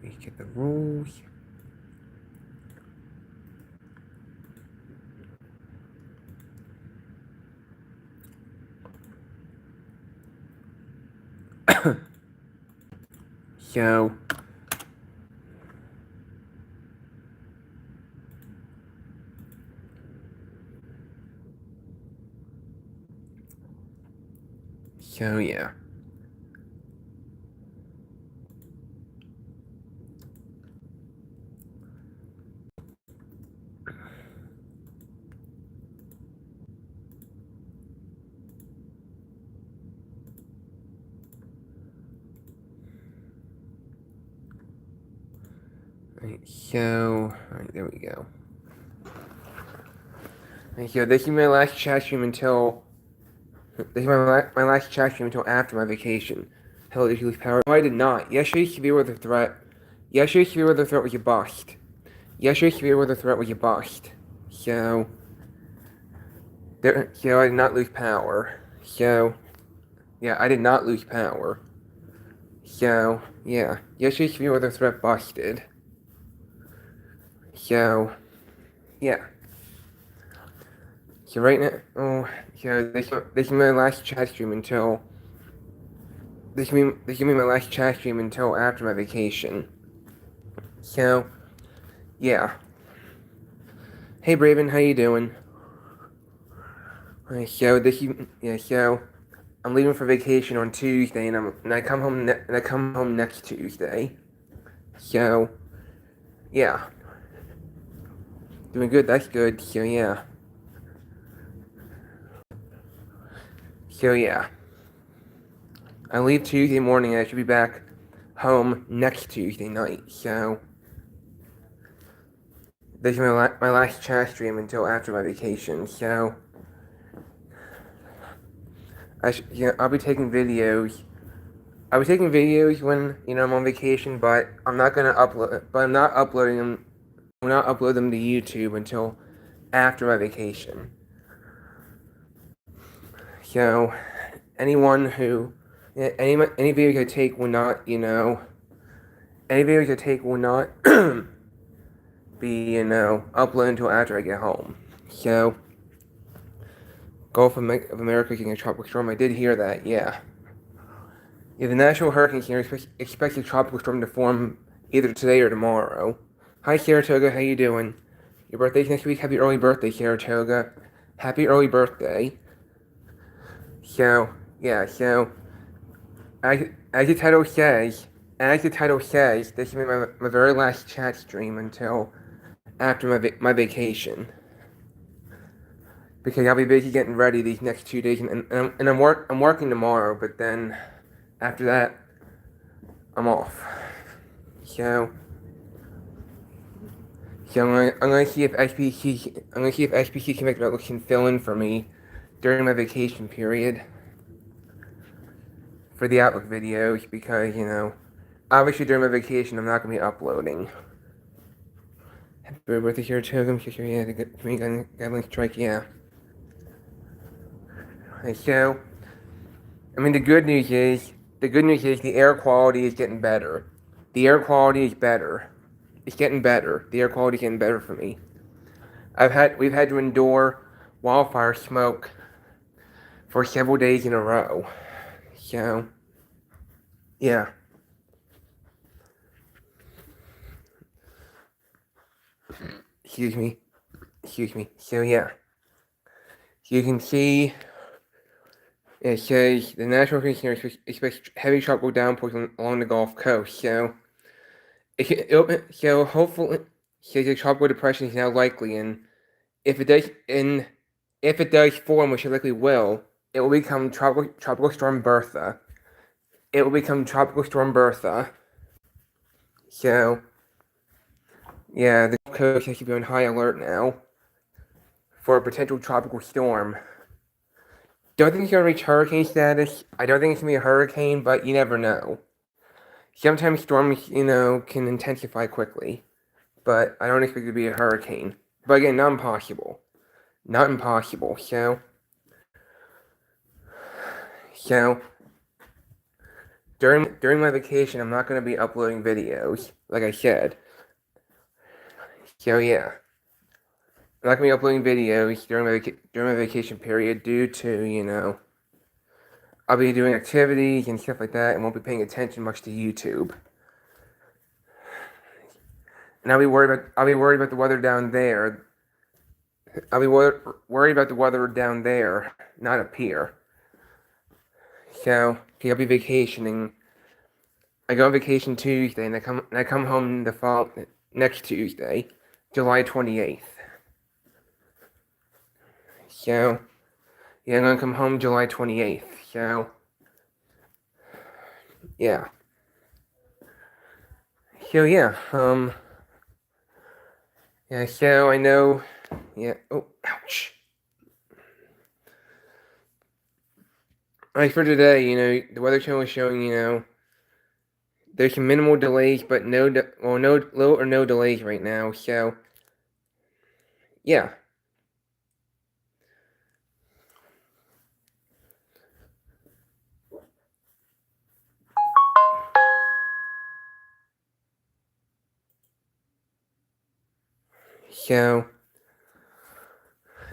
me get the rules. So yeah. Alright, there we go. So this is my last chat stream until my last chat stream until after my vacation. Hello, did you lose power? No, I did not. Yesterday, severe weather threat. Yesterday, severe weather threat was a bust. Yesterday, severe weather threat was a bust. So I did not lose power. So yeah, I did not lose power. So yeah, yesterday's severe weather threat busted. So yeah. So right now, this is my last chat stream until this can be my last chat stream until after my vacation. So yeah. Hey Braven, how you doing? So I'm leaving for vacation on Tuesday, and I come home next Tuesday. So yeah, doing good. That's good. So yeah. I leave Tuesday morning and I should be back home next Tuesday night. So this is my last chat stream until after my vacation. So I'll be taking videos. I'll be taking videos when I'm on vacation, but I'm not gonna upload. But I'm not uploading them. I'm not uploading them to YouTube until after my vacation. So anyone who any videos I take will not any videos I take will not be uploaded until after I get home. So Gulf of America getting a tropical storm. I did hear that. Yeah. The National Hurricane Center expects a tropical storm to form either today or tomorrow. Hi Saratoga, how you doing? Your birthday's next week. Happy early birthday, Saratoga. Happy early birthday. So as the title says, this will be my very last chat stream until after my vacation, because I'll be busy getting ready these next 2 days, and I'm working tomorrow, but then after that I'm off. So I'm gonna see if SPC can fill in for me during my vacation period for the Outlook videos, because obviously during my vacation I'm not gonna be uploading. Happy birthday here, Togum. Yeah, the green gun strike, yeah. So, the good news is the air quality is getting better. The air quality is better. It's getting better. The air quality is getting better for me. We've had to endure wildfire smoke for several days in a row. So, yeah. Excuse me. So yeah. You can see it says the National Hurricane Center expects heavy tropical downpours along the Gulf Coast. So hopefully, the tropical depression is now likely, and if it does form, which it likely will, it will become tropical storm Bertha. It will become tropical storm Bertha. So yeah, the Gulf Coast has to be on high alert now for a potential tropical storm. Don't think it's gonna reach hurricane status. I don't think it's gonna be a hurricane, but you never know. Sometimes storms, can intensify quickly, but I don't expect it to be a hurricane. But again, not impossible. Not impossible. So during my vacation, I'm not going to be uploading videos, like I said. So yeah, I'm not going to be uploading videos during my vacation period due to I'll be doing activities and stuff like that, and won't be paying attention much to YouTube. And I'll be worried about the weather down there. I'll be worried about the weather down there, not up here. So I'll be vacationing. I go on vacation Tuesday, and I come home next Tuesday, July 28th. So yeah, I'm gonna come home July 28th. So yeah. So yeah. Yeah. So I know. Yeah. Oh, ouch. Like for today, the Weather Channel is showing, there's some minimal delays, but no low or no delays right now. So, yeah. So,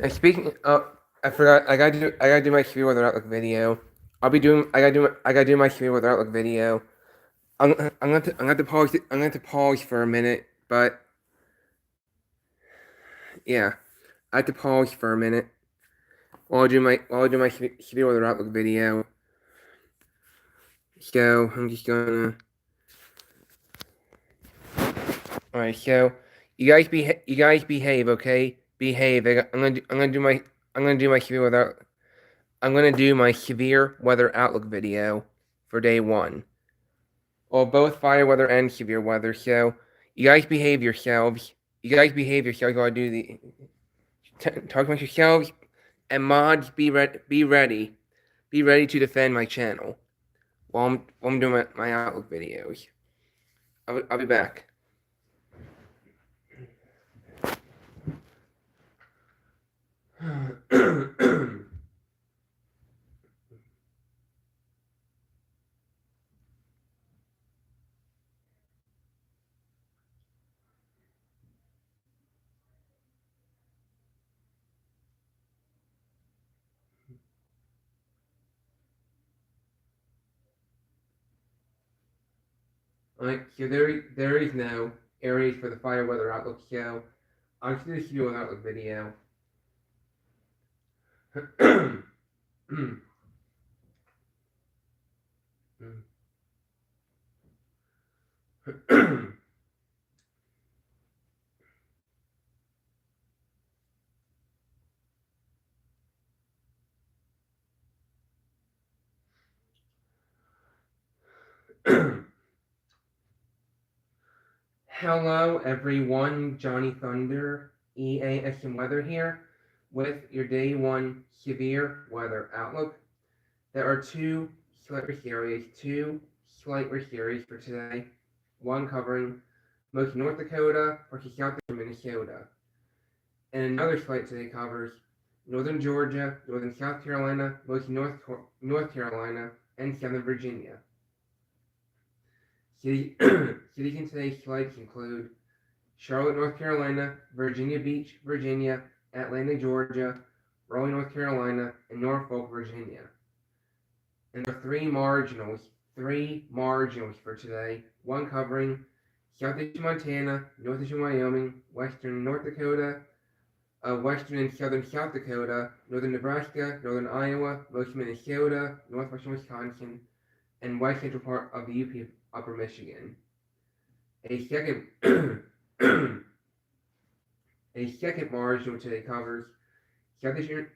speaking of, I forgot. I gotta do my severe weather outlook video. I gotta do my severe weather outlook video. I'm going to pause for a minute, but yeah, I have to pause for a minute while I do my severe weather outlook video. So I'm just gonna. All right, so you guys behave, okay? Behave. I'm gonna do my severe weather. I'm gonna do my severe weather outlook video for day 1. Well, both fire weather and severe weather. So you guys behave yourselves. You guys behave yourselves while I do the talk amongst yourselves. And mods, be ready. Be ready to defend my channel while I'm doing my outlook videos. I'll be back. Alright, so there is now areas for the fire weather outlook. So I'm just gonna do an outlook video. Hello everyone, Johnny Thunder, EAS&Weather here with your day 1 severe weather outlook. There are two slight risk areas for today. One covering most North Dakota, parts South Dakota, Minnesota. And another slight today covers northern Georgia, northern South Carolina, most North Carolina, and southern Virginia. Cities in today's slights include Charlotte, North Carolina, Virginia Beach, Virginia, Atlanta, Georgia, Raleigh, North Carolina, and Norfolk, Virginia. And there are three marginals for today. One covering southeastern Montana, northeastern Wyoming, western North Dakota, western and southern South Dakota, northern Nebraska, northern Iowa, most Minnesota, northwestern Wisconsin, and west central part of the UP Upper Michigan. A second marginal today covers southeastern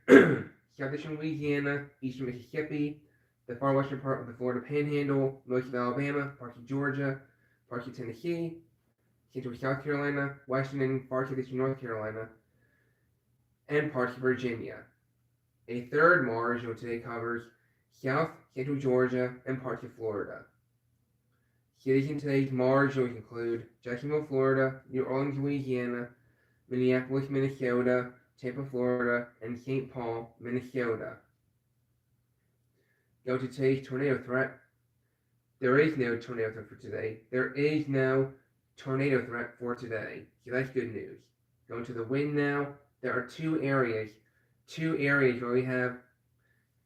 Louisiana, eastern Mississippi, the far western part of the Florida Panhandle, most of Alabama, parts of Georgia, parts of Tennessee, central South Carolina, western and far southeastern North Carolina, and parts of Virginia. A third marginal today covers south central Georgia and parts of Florida. Cities in today's marginals include Jacksonville, Florida, New Orleans, Louisiana, Minneapolis, Minnesota, Tampa, Florida, and St. Paul, Minnesota. Go to today's tornado threat. There is no tornado threat for today. There is no tornado threat for today. So that's good news. Going to the wind now. There are two areas where we have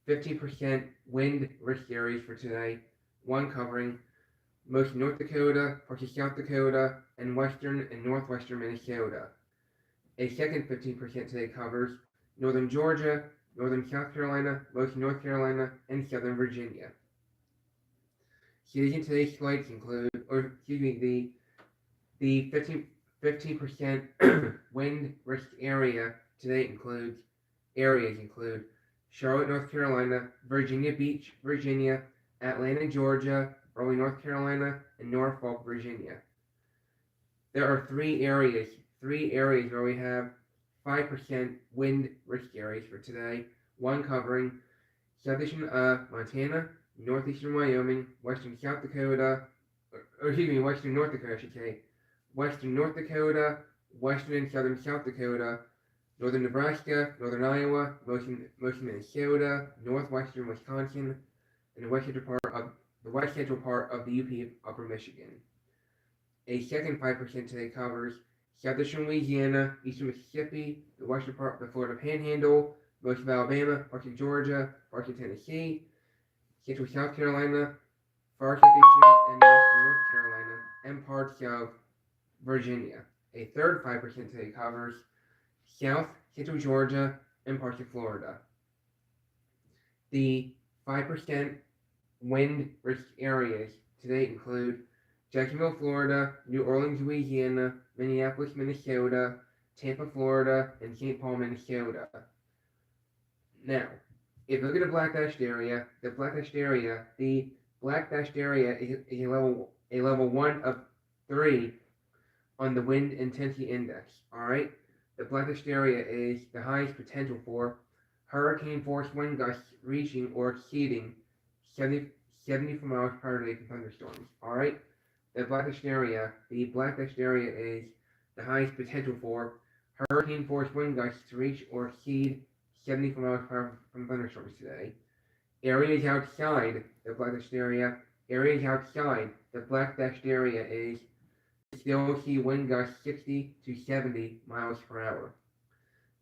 15% wind risk areas for today. One covering most North Dakota, parts of South Dakota, and western and northwestern Minnesota. A second 15% today covers northern Georgia, northern South Carolina, most North Carolina, and southern Virginia. Cities in today's flights include, the 15% wind risk area today include Charlotte, North Carolina, Virginia Beach, Virginia, Atlanta, Georgia, Raleigh, North Carolina, and Norfolk, Virginia. There are three areas where we have 5% wind risk areas for today. One covering southeastern Montana, northeastern Wyoming, western South Dakota, western North Dakota, I should say, western North Dakota, western and southern South Dakota, northern Nebraska, northern Iowa, most Minnesota, northwestern Wisconsin, and the west central part of the UP Upper Michigan. A second 5% today covers southeastern Louisiana, eastern Mississippi, the western part of the Florida Panhandle, most of Alabama, parts of Georgia, parts of Tennessee, central South Carolina, far southeastern and western North Carolina, and parts of Virginia. A third 5% today covers South, central Georgia, and parts of Florida. The 5% wind risk areas today include Jacksonville, Florida, New Orleans, Louisiana, Minneapolis, Minnesota, Tampa, Florida, and St. Paul, Minnesota. Now, if you look at the black dashed area, is a level 1 of 3 on the wind intensity index. Alright? The black dashed area is the highest potential for hurricane force wind gusts reaching or exceeding 74 miles per day for thunderstorms. Alright? The black dashed area is the highest potential for hurricane force wind gusts to reach or exceed 74 miles per hour from thunderstorms today. Areas outside the black dashed area is still see wind gusts 60 to 70 miles per hour.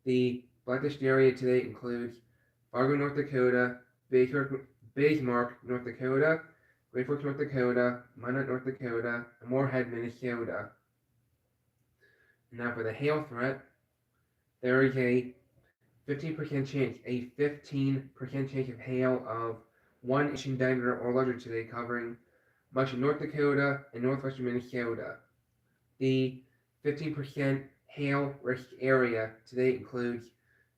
The black dashed area today includes Fargo, North Dakota, Bismarck, North Dakota, Great Forks, North Dakota, Minot, North Dakota, and Moorhead, Minnesota. Now for the hail threat, there is a 15% chance of hail of 1 inch in diameter or larger today, covering much of North Dakota and northwestern Minnesota. The 15% hail risk area today includes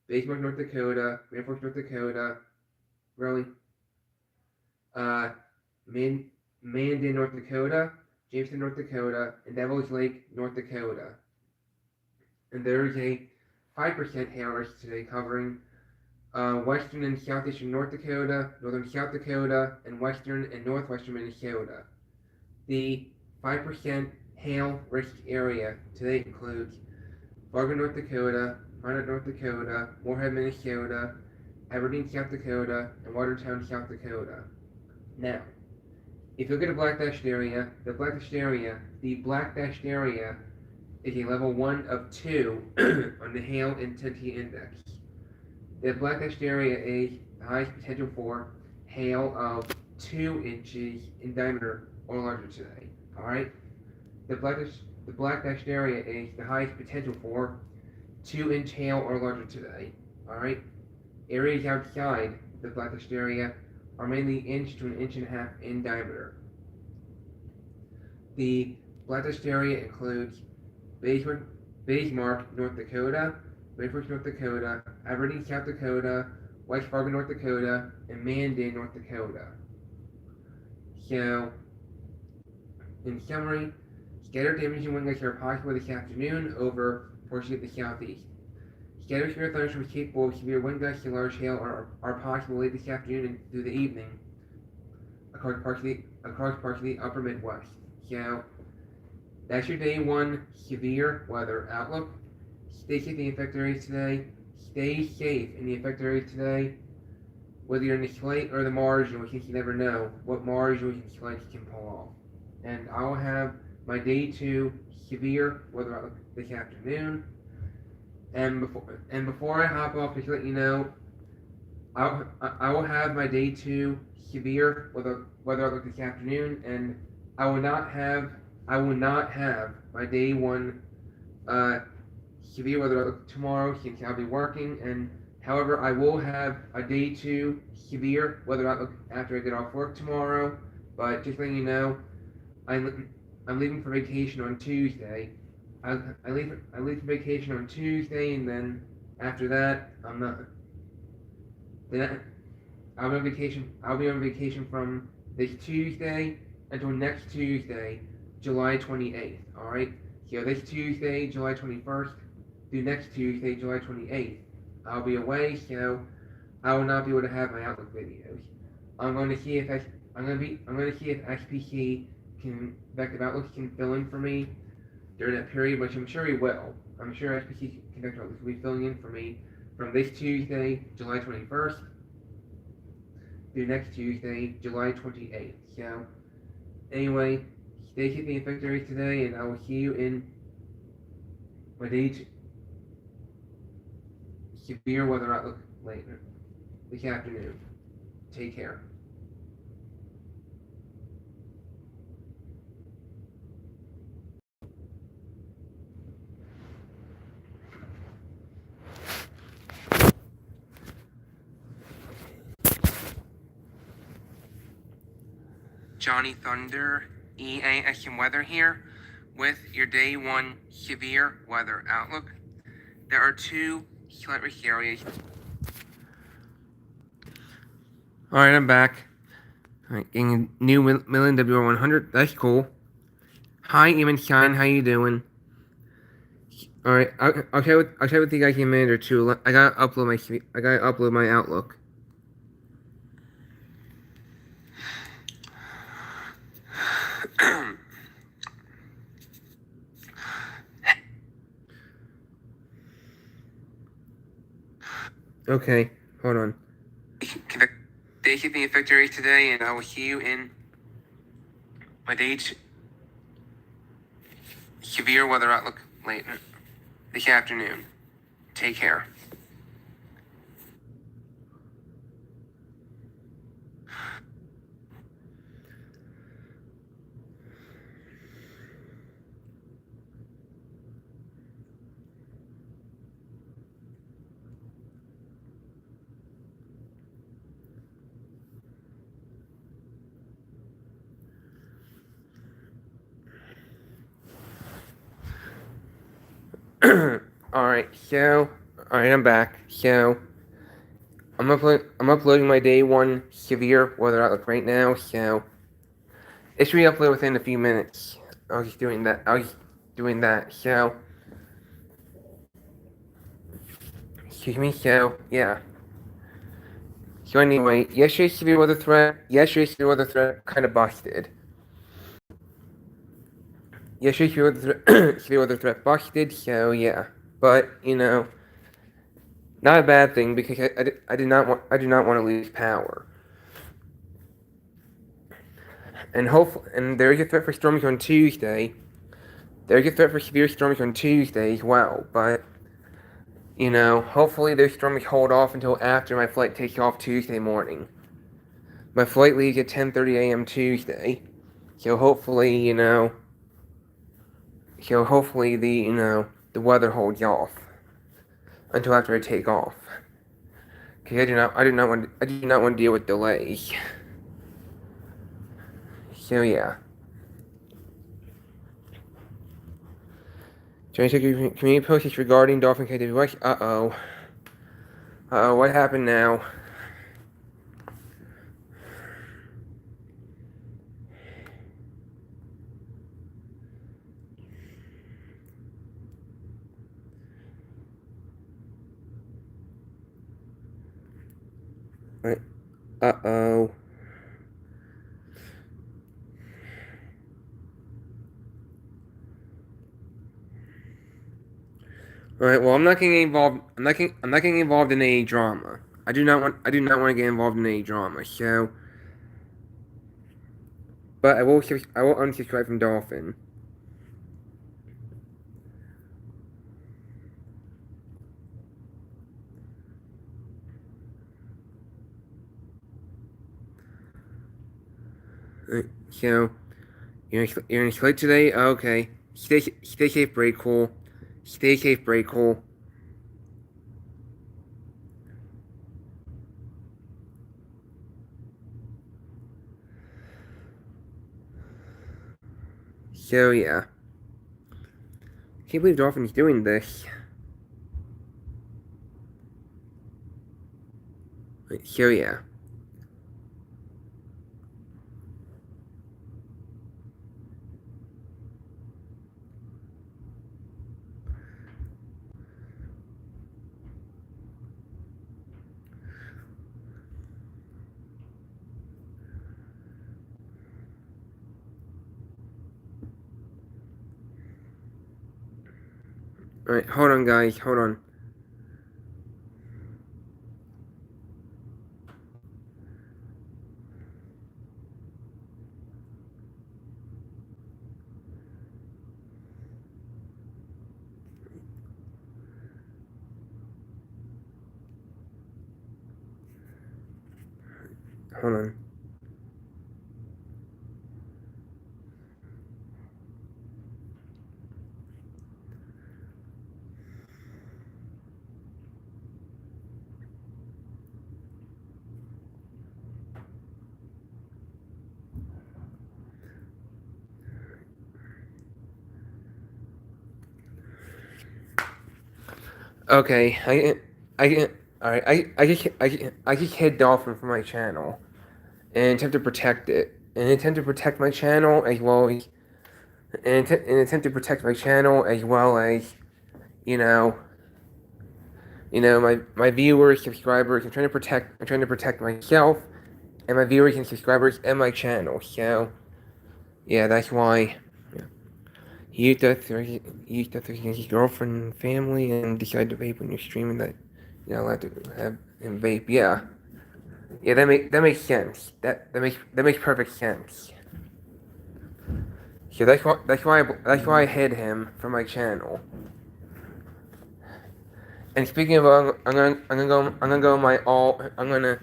Bismarck, North Dakota, Grand Forks, North Dakota, Mandan, North Dakota, Jamestown, North Dakota, and Devil's Lake, North Dakota. And there is a 5% hail risk today, covering western and southeastern North Dakota, northern South Dakota, and western and northwestern Minnesota. The 5% hail risk area today includes Fargo, North Dakota, Minot, North Dakota, Moorhead, Minnesota, Aberdeen, South Dakota, and Watertown, South Dakota. Now, if you look at the black dashed area, the black dashed area is a level 1 of 2 on the hail intensity index. The black dashed area is the highest potential for hail of 2 inches in diameter or larger today. Alright? The black dashed area is the highest potential for 2-inch hail or larger today. Alright? Areas outside the black dashed area are mainly inch to 1.5 inches in diameter. The black dashed area includes Bismarck, North Dakota, Great Forks, North Dakota, Aberdeen, South Dakota, West Fargo, North Dakota, and Mandan, North Dakota. So, in summary, scattered damaging wind gusts are possible this afternoon over portions of the southeast. Scattered severe thunderstorms capable of severe wind gusts and large hail are possible late this afternoon and through the evening across parts of the upper Midwest. So, that's your day 1 severe weather outlook. Stay safe in the affected areas today. whether you're in the slate or the marginal, since you never know what marginals and slates can pull off. And I will have my day 2 severe weather outlook this afternoon. And before I hop off, just to let you know, I will have my day 2 severe weather outlook this afternoon, and I will not have my day 1 severe weather outlook tomorrow since I'll be working. And however, I will have a day 2 severe weather outlook after I get off work tomorrow. But just letting you know, I'm leaving for vacation on Tuesday. I leave for vacation on Tuesday, and then after that, I'm not. Then I'll be on vacation. I'll be on vacation from this Tuesday until next Tuesday, July 28th. All right. So this Tuesday, July 21st, through next Tuesday, July 28th, I'll be away, so I will not be able to have my Outlook videos. I'm going to see if SPC can Vective Outlook can fill in for me during that period, which I'm sure he will. I'm sure SPC Conductor Outlook will be filling in for me from this Tuesday, July 21st, through next Tuesday, July 28th. So, anyway, stay keeping in victory today, and I will see you in my day severe weather outlook later this afternoon. Take care. Johnny Thunder, EAS&Weather here with your day 1 severe weather outlook. There are 2 slight risk areas. Alright, I'm back. Alright, getting a new million WR100. That's cool. Hi, Even Shine. How you doing? Alright, I'll chat with you guys in a minute or two. I gotta upload my Outlook. Okay, hold on. Thank you for being victory today, and I will see you in my day 2 severe weather outlook later this afternoon. Take care. Alright, I'm back. So, I'm uploading my day 1 severe weather outlook right now, so it should be uploaded within a few minutes. I was just doing that, so, excuse me, so, yeah. So anyway, yesterday's severe weather threat kind of busted. Yesterday's severe weather threat busted, so yeah. But, you know, not a bad thing, because I do not want to lose power. And there is a threat for storms on Tuesday. There's a threat for severe storms on Tuesday as well, but, you know, hopefully those storms hold off until after my flight takes off Tuesday morning. My flight leaves at 10:30 a.m. Tuesday, so hopefully, the weather holds off until after I take off. Because I do not want to deal with delays. So yeah. Johnny took your community post regarding Dolphin KWS. Uh-oh, what happened now? Uh-oh. Alright, well, I'm not getting involved in any drama. I do not want to get involved in any drama. So, but I will unsubscribe from Dolphin. So you're in Slate today. Okay. Stay safe, break cool. Stay safe, break cool. So yeah, can't believe Dolphin's doing this. So yeah. All right, hold on, guys. Hold on. Hold on. Okay, all right. I just hid Dolphin from my channel in an attempt to protect it. In an attempt to protect my channel as well as in an attempt to protect my channel as well as you know my viewers, subscribers. I'm trying to protect myself and my viewers and subscribers and my channel. So yeah, that's why. Yeah. He used to threaten his girlfriend and family and decided to vape when you're streaming that you're not allowed to have him vape. Yeah. Yeah, that makes sense. That makes perfect sense. So that's why I hid him from my channel. And speaking of, I'm gonna go my alt. I'm gonna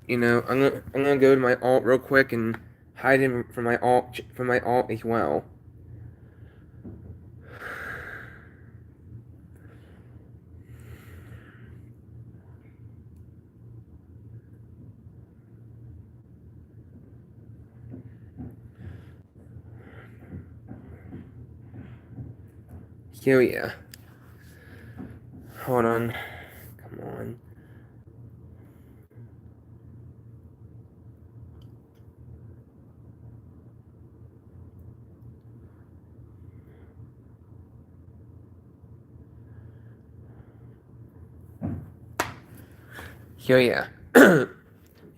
go to my alt real quick and hide him from my alt as well. So yeah, hold on, come on. So yeah, you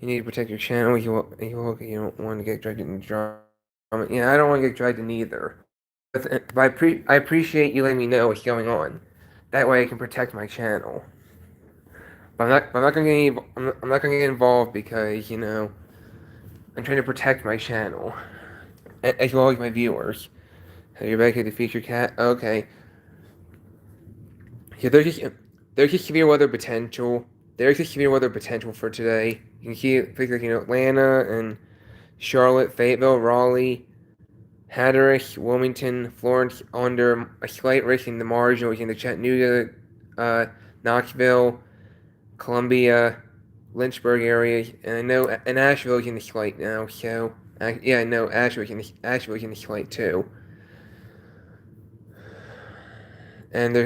need to protect your channel. You don't want to get dragged into drama. Yeah, I don't want to get dragged in either. But I appreciate you letting me know what's going on. That way I can protect my channel. I'm not gonna I'm not gonna get involved because I'm trying to protect my channel as well as my viewers. So you're back at the feature cat. Okay. Yeah, there's just severe weather potential. There's just severe weather potential for today. You can see places like Atlanta and Charlotte, Fayetteville, Raleigh, Hatteras, Wilmington, Florence under a slight risk in the marginals in the Chattanooga, Knoxville, Columbia, Lynchburg areas, and I know and Asheville's in the slight now. So yeah, I know Asheville's in the slight too. And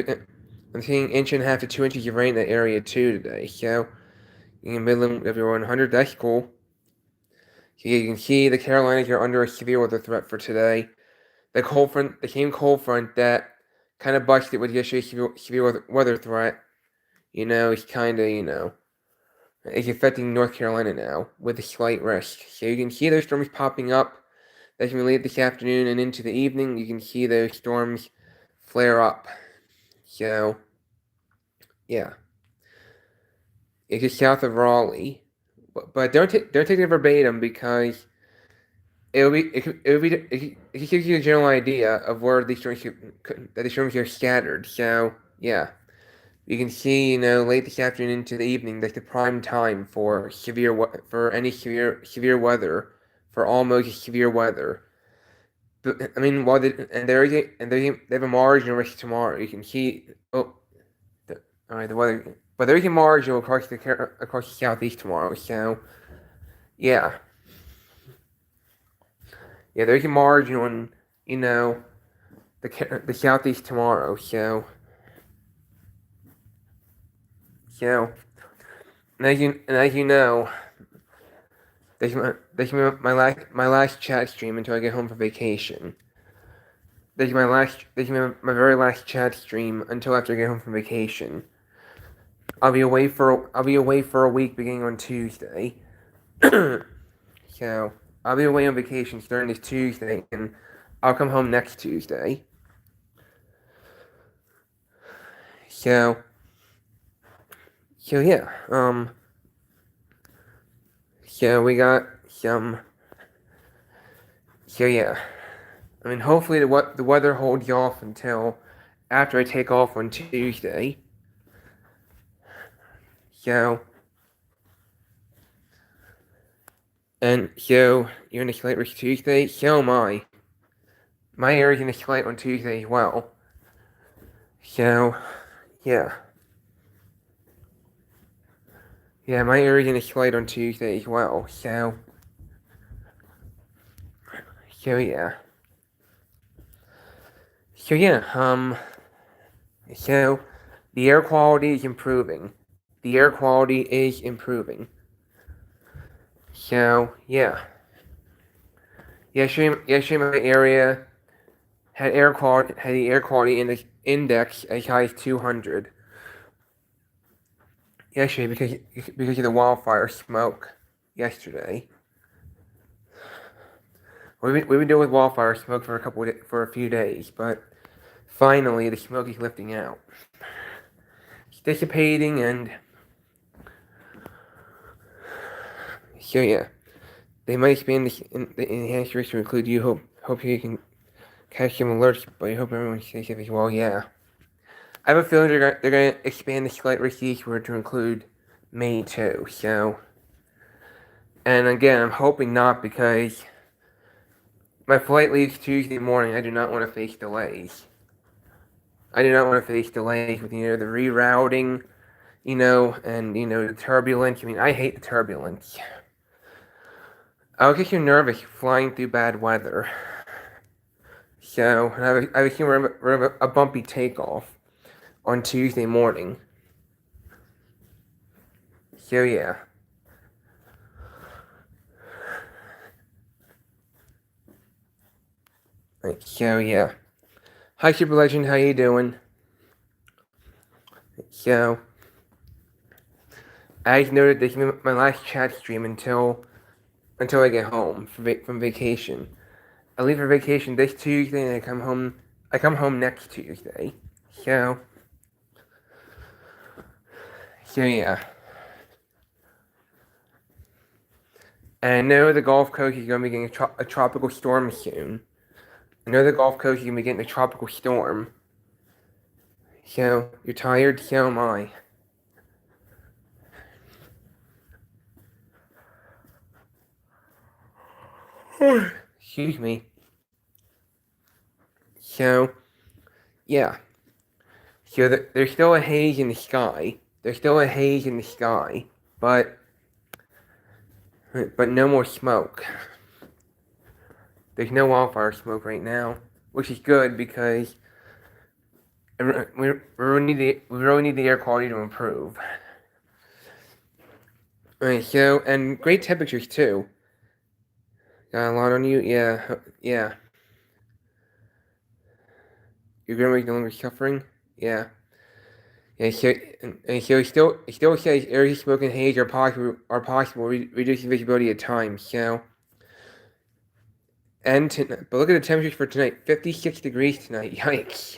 I'm seeing inch and a half to 2 inches of rain in that area too today. So in Midland, if you're 100, that's cool. So you can see the Carolinas are under a severe weather threat for today. The same cold front that kind of busted with yesterday's severe weather threat, is kind of, it's affecting North Carolina now with a slight risk. So you can see those storms popping up. That's going to late this afternoon and into the evening. You can see those storms flare up. So, yeah. It's just south of Raleigh. But don't take it verbatim because it gives you a general idea of where these storms are scattered. So yeah, you can see late this afternoon into the evening that's the prime time for any severe weather, for almost severe weather. But, I mean, while they have a marginal risk tomorrow. You can see all right, the weather, but there is a marginal across the southeast tomorrow. So yeah. Yeah, there's a margin on, the southeast tomorrow. So, and as you know, this is my last chat stream until I get home for vacation. This is my very last chat stream until after I get home from vacation. I'll be away for a week beginning on Tuesday. So I'll be away on vacation starting this Tuesday, and I'll come home next Tuesday. So yeah, so we got some. So yeah, I mean, hopefully the weather holds off until after I take off on Tuesday. So, and so you're in a slight risk Tuesday. So am I. My area's in a slight on Tuesday as well. So, yeah. Yeah, my area's in a slight on Tuesday as well. So yeah. So yeah. So the air quality is improving. The air quality is improving. So yeah. Yesterday my area had the air quality index as high as 200. Yesterday because of the wildfire smoke yesterday. We've been dealing with wildfire smoke for a few days, but finally the smoke is lifting out. It's dissipating, and so yeah. They might expand the enhanced risk to include you. Hope you can catch some alerts, but I hope everyone stays safe as well. Yeah, I have a feeling they're gonna expand the slight risk eastward to include May too. So, and again, I'm hoping not, because my flight leaves Tuesday morning. I do not want to face delays. With the rerouting, and the turbulence. I mean, I hate the turbulence. I'll get you nervous flying through bad weather. So, I was seeing a bumpy takeoff on Tuesday morning. So yeah. Right, so yeah. Hi Super Legend, how you doing? So, I noted this is my last chat stream until I get home from vacation. I leave for vacation this Tuesday, and I come home next Tuesday. So yeah. And I know the Gulf Coast is going to be getting a tropical storm soon. So, you're tired? So am I. Excuse me. So, yeah. So there's still a haze in the sky. But no more smoke. There's no wildfire smoke right now, which is good because we really need the air quality to improve. Alright, so, and great temperatures too. Got a lot on you? Yeah. Your grandma is no longer suffering? Yeah. Yeah, so it still says air smoke and haze are possible, reducing visibility at times. So, but look at the temperatures for tonight: 56 degrees tonight. Yikes!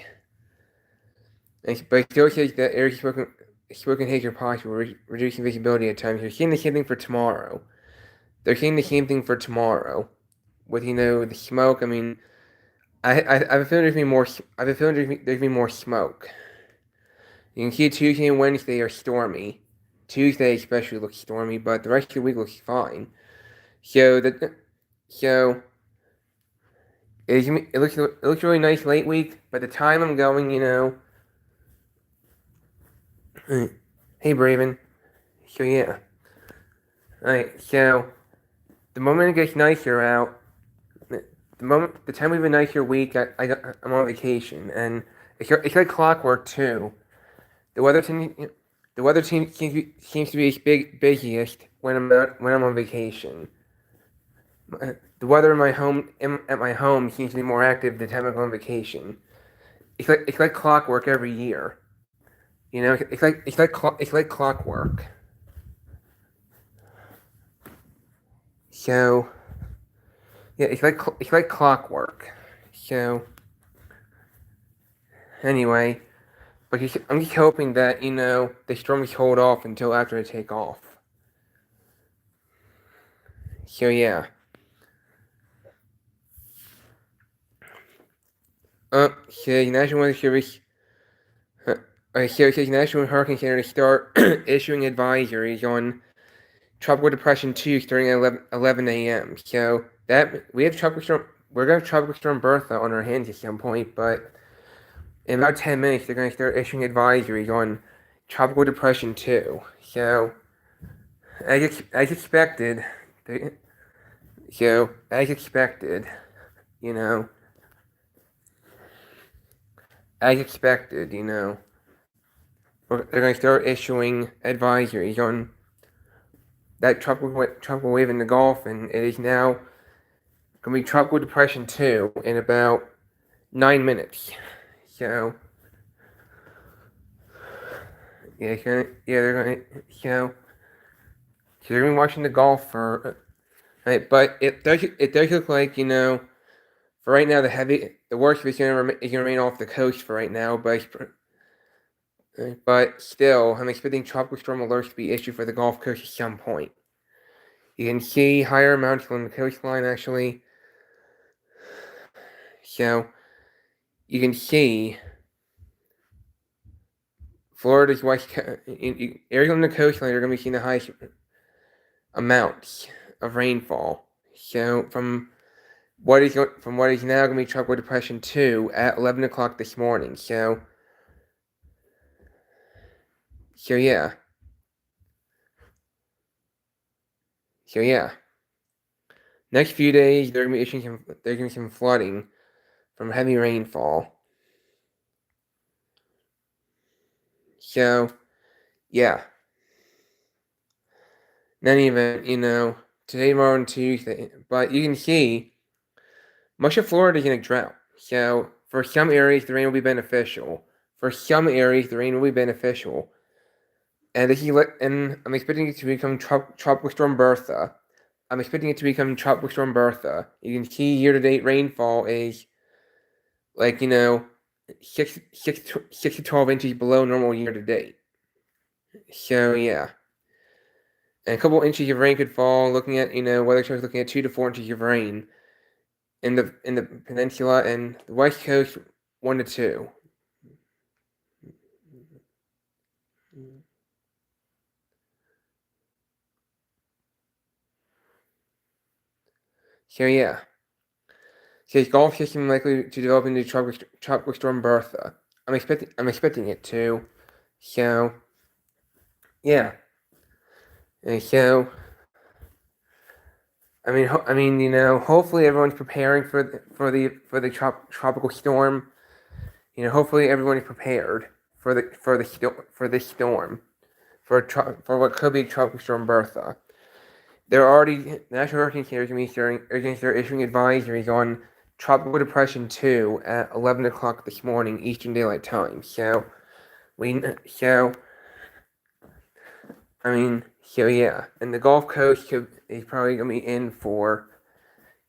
But it still says that air smoke smoke inhalation possible, reducing visibility at times. They're seeing the same thing for tomorrow. They're seeing the same thing for tomorrow. With the smoke, I mean, I have a feeling there's gonna be more. I have a feeling there's gonna be more smoke. You can see Tuesday and Wednesday are stormy. Tuesday especially looks stormy, but the rest of the week looks fine. So so it looks really nice late week. By the time I'm going, hey Braven. So yeah, alright. So the moment it gets nicer out, the time we have a nicer week, I'm on vacation, and it's like clockwork too. The weather seems to be busiest when I'm on vacation. The weather at my home seems to be more active the time I'm on vacation. It's like clockwork every year. It's like clockwork. So yeah, it's like clockwork. So anyway, but I'm just hoping that the storms hold off until after I take off. So yeah. So National Weather Service. So the National Hurricane Center to start issuing advisories on Tropical Depression 2 starting at 11 a.m. So we're gonna have Tropical Storm Bertha on our hands at some point, but in about 10 minutes they're gonna start issuing advisories on Tropical Depression 2. So as expected, as expected, they're gonna start issuing advisories on that tropical wave in the Gulf, and it is now going to be Tropical Depression 2 in about 9 minutes. So, they're going to be watching the Gulf for, right, but it does look like, for right now, the worst is going to remain off the coast for right now, but still, I'm expecting tropical storm alerts to be issued for the Gulf Coast at some point. You can see higher amounts along the coastline, actually. So, you can see Florida's areas on the coastline are going to be seeing the highest amounts of rainfall. So, from what is now going to be Tropical Depression 2 at 11 o'clock this morning. So yeah. Next few days, there's going to be some flooding from heavy rainfall. So, yeah. In any event, today, tomorrow, and Tuesday, but you can see much of Florida is in a drought. So, for some areas, the rain will be beneficial. And I'm expecting it to become Tropical Storm Bertha. You can see year-to-date rainfall is 6 to 12 inches below normal year-to-date. So yeah, and a couple inches of rain could fall. Looking at weather shows looking at 2 to 4 inches of rain in the peninsula and the west coast, 1 to 2. So yeah, says Gulf system likely to develop into tropical storm Bertha. I'm expecting it to. So yeah, and so hopefully everyone's preparing for the tropical storm. Hopefully everyone is prepared for this storm, for what could be Tropical Storm Bertha. The National Hurricane Center is going to start issuing advisories on Tropical Depression 2 at 11 o'clock this morning Eastern Daylight Time. So yeah, and the Gulf Coast is probably going to be in for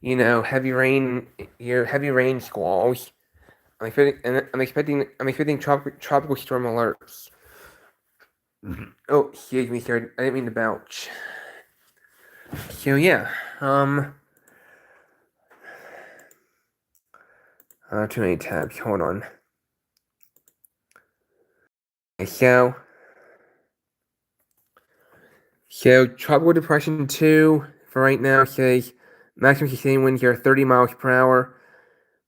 heavy rain squalls. I'm expecting tropical storm alerts. Oh, excuse me, sir. I didn't mean to belch. So yeah, too many tabs. Hold on. Okay, so Tropical Depression 2 for right now says maximum sustained winds are 30 miles per hour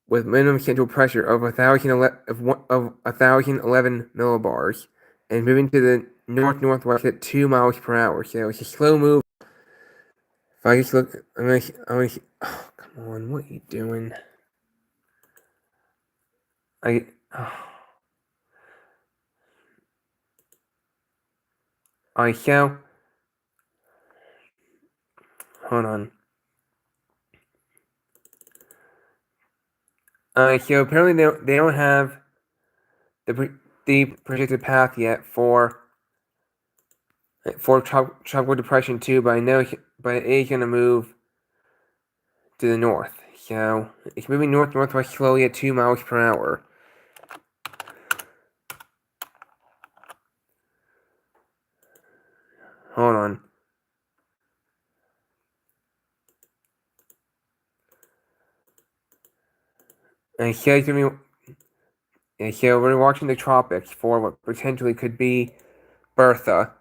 with minimum central pressure of 1,011 millibars and moving to the northwest at 2 miles per hour. So it's a slow move. If I just look, oh, come on, what are you doing? Oh. Alright, so, hold on. So apparently they don't have the projected path yet for Tropical Depression 2, but it is gonna move to the north. So it's moving northwest slowly at 2 miles per hour. Hold on. And so we're watching the tropics for what potentially could be Bertha.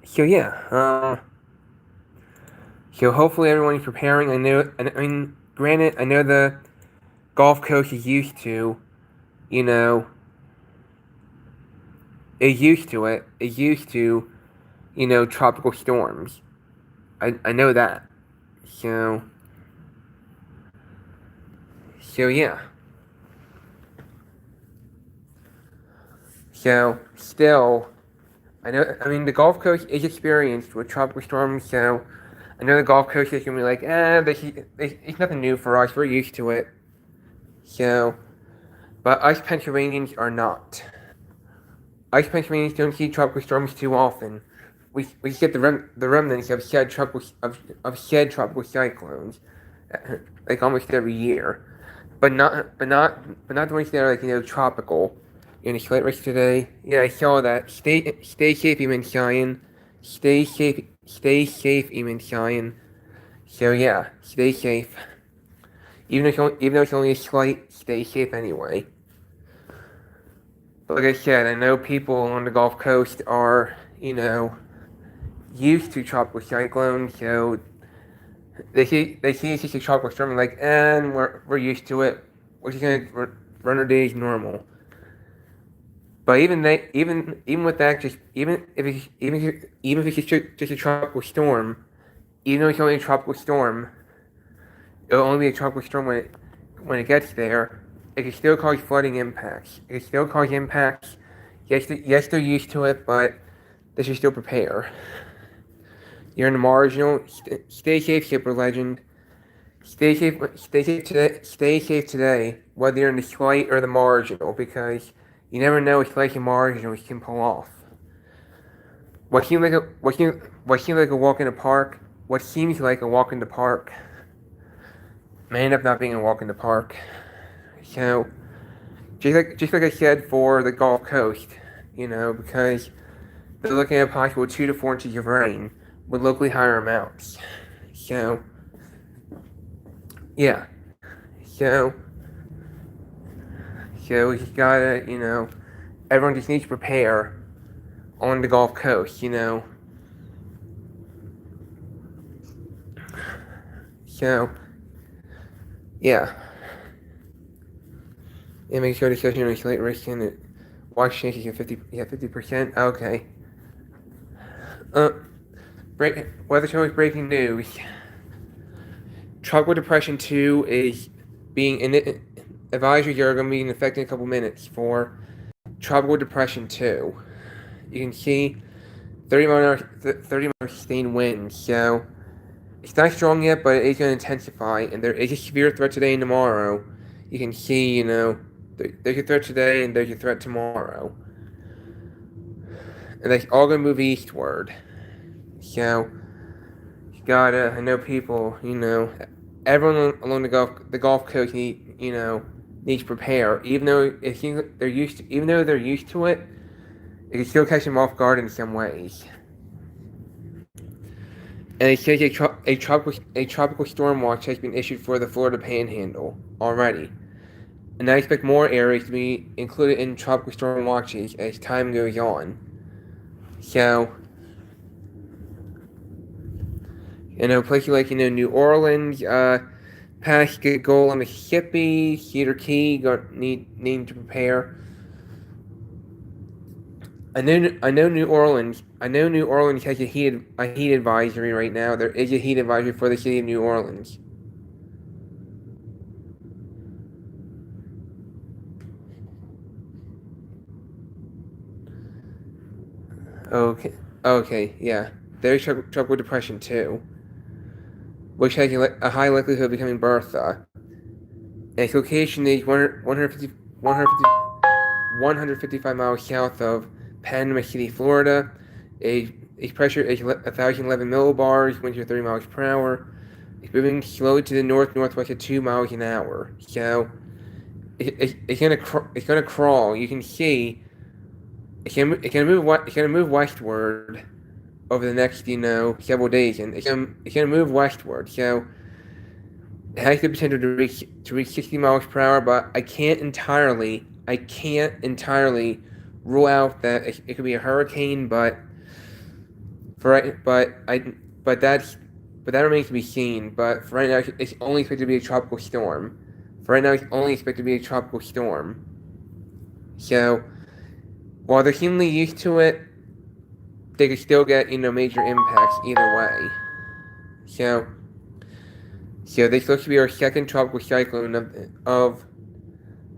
So yeah, so hopefully everyone's preparing. I mean, granted, I know the Gulf Coast is used to, you know, is used to it. Is used to, tropical storms. I know that. So yeah. So still, I mean, the Gulf Coast is experienced with tropical storms. So I know the Gulf Coast is gonna be like, it's nothing new for us. We're used to it. So, but us Pennsylvanians are not. Us Pennsylvanians don't see tropical storms too often. We get the remnants of said tropical cyclones, like almost every year, but not the ones that are like tropical. In the race today, yeah, I saw that. Stay safe, even Cheyenne. Stay safe, even Cheyenne. So yeah, stay safe. Even though it's only a slight, stay safe anyway. But like I said, I know people on the Gulf Coast are, used to tropical cyclones, so they see it's just a tropical storm and like, and we're used to it. We're just gonna run our days normal. But even with that, just even if it's just a tropical storm, even though it's only a tropical storm, it'll only be a tropical storm when it gets there. It can still cause flooding impacts. It can still cause impacts. Yes, they're used to it, but they should still prepare. You're in the marginal. Stay safe, Shipper Legend. Stay safe. Stay safe today, whether you're in the slight or the marginal, because you never know what slight and marginal can pull off. What seems like a walk in the park. What seems like a walk in the park may end up not being a walk in the park. So, just like I said for the Gulf Coast, because they're looking at a possible 2 to 4 inches of rain with locally higher amounts. So, yeah. So we just gotta, everyone just needs to prepare on the Gulf Coast, So, yeah. And make sure to discussion on late risk and watch chances at 50%. Okay. Weather Channel's breaking news. Tropical Depression 2 is being advisories are going to be in effect in a couple minutes for Tropical Depression 2. You can see 30 mile sustained winds. So it's not strong yet, but it is going to intensify, and there is a severe threat today and tomorrow. You can see, there's a threat today and there's a threat tomorrow, and that's all going to move eastward. So you gotta, I know people, everyone along the Gulf Coast need, needs to prepare. Even though they're used to it, it can still catch them off guard in some ways. And it says a tropical storm watch has been issued for the Florida Panhandle already. And I expect more areas to be included in tropical storm watches as time goes on. So, places like, New Orleans, Pascagoula, Mississippi, Cedar Key need to prepare. I know New Orleans has a heat advisory right now. There is a heat advisory for the city of New Orleans. Okay, yeah. There's tropical depression too, which has a high likelihood of becoming Bertha. And its location is 155 miles south of Panama City, Florida. Its pressure is 1,011 millibars, winds are 30 miles per hour. It's moving slowly to the northwest at 2 miles an hour. So it's gonna crawl. You can see it's gonna move westward over the next several days, and it's gonna move westward. So it has the potential to reach 60 miles per hour, but I can't entirely rule out that it could be a hurricane. But that remains to be seen. But for right now, it's only expected to be a tropical storm. So while they're seemingly used to it, they could still get major impacts either way. So this looks to be our second tropical cyclone of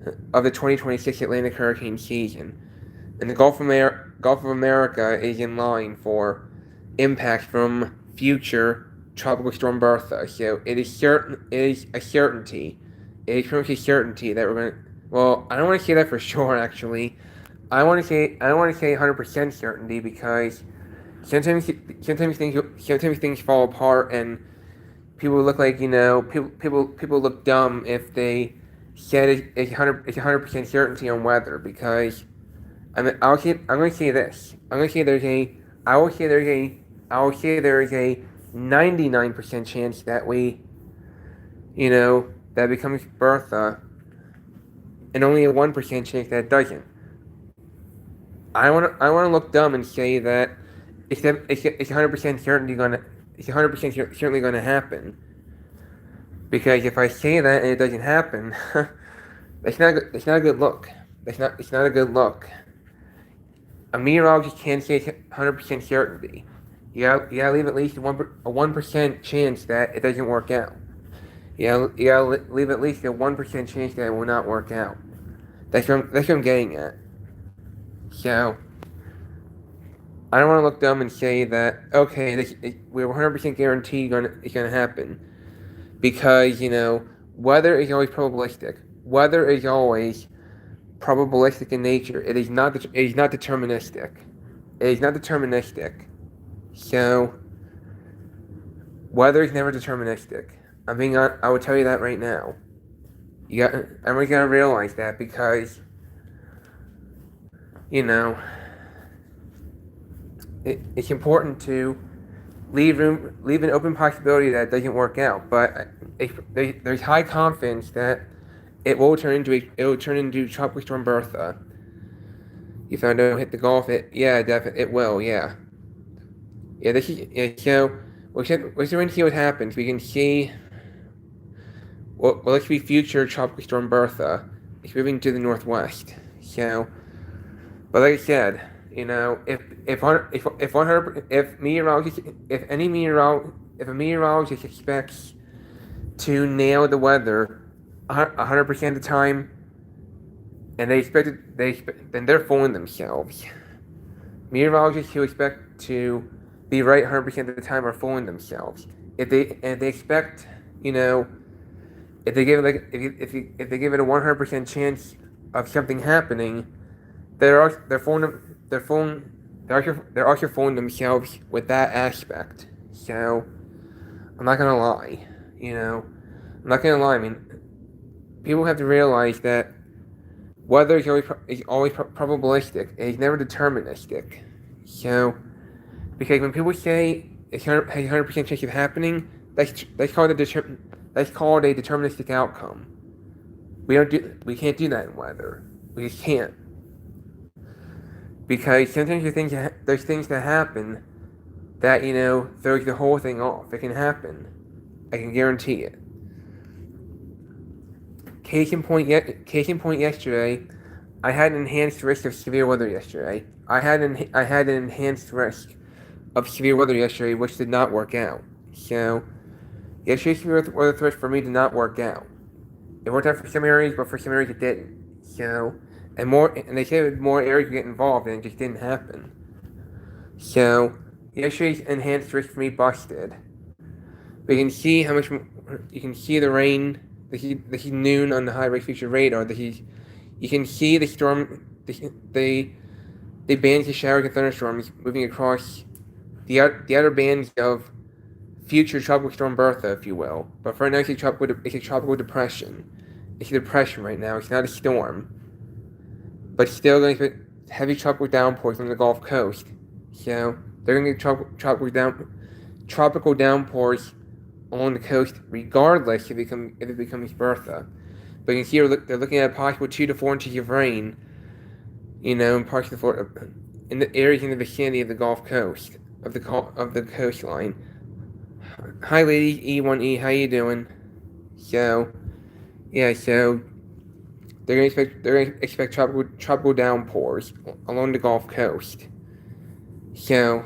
the 2026 Atlantic hurricane season, and the Gulf of America is in line for impacts from future tropical storm Bertha. So it is a certainty. It is pretty much a certainty that we're going to. Well, I don't want to say that for sure. Actually, I want to say 100% certainty, because sometimes things fall apart and people look like people look dumb if they said it's 100% certainty on weather. Because I'm going to say this. I will say there's a 99% chance that that becomes Bertha, and only a 1% chance that it doesn't. I want to look dumb and say that it's 100% certainly going to happen. Because if I say that and it doesn't happen, it's not a good look. It's not a good look. A meteorologist can't say 100% certainty. You gotta leave at least a 1% chance that it doesn't work out. You gotta leave at least a 1% chance that it will not work out. That's what I'm getting at. So I don't want to look dumb and say that we're 100% guaranteed it's gonna happen, because weather is always probabilistic. Weather is always probabilistic in nature. It is not deterministic. So weather is never deterministic. I will tell you that right now. Everyone's gotta realize that, because it's important to leave an open possibility that it doesn't work out. But there's high confidence that it will turn into tropical storm Bertha. If I don't hit the Gulf, definitely it will. Yeah. So we're going to see what happens. We can see. Well, let's see future tropical storm Bertha. It's moving to the northwest. So, but like I said, if a meteorologist expects to nail the weather 100% of the time, and then they're fooling themselves. Meteorologists who expect to be right 100% of the time are fooling themselves. If they expect, if they give it if they give it a 100% chance of something happening, they're also fooling themselves with that aspect. So I'm not gonna lie, I mean, people have to realize that weather is always probabilistic. It's never deterministic. So, because when people say it's 100% chance of happening, that's called a deterministic outcome. We can't do that in weather. We just can't, because sometimes there's things that happen that throws the whole thing off. It can happen. I can guarantee it. Case in point, yesterday, I had an enhanced risk of severe weather yesterday. I had an enhanced risk of severe weather yesterday, which did not work out. So, yesterday's severe weather threat for me did not work out. It worked out for some areas, but for some areas it didn't. So, and they said more areas would get involved, and it just didn't happen. So, yesterday's enhanced risk for me busted. But you can see how much. You can see the rain. This is noon on the high risk feature radar. You can see the storm. The bands of showers and thunderstorms moving across the outer bands of future tropical storm Bertha, if you will. But for now, it's a tropical depression. It's a depression right now. It's not a storm. But still going to expect heavy tropical downpours on the Gulf Coast. So they're going to get tropical downpours along the coast, regardless if it becomes Bertha. But you can see they're looking at a possible 2 to 4 inches of rain, in parts of the Florida, in the areas in the vicinity of the Gulf Coast of the coastline. Hi, ladies, E1E, how you doing? So, yeah, so they're gonna expect tropical downpours along the Gulf Coast. So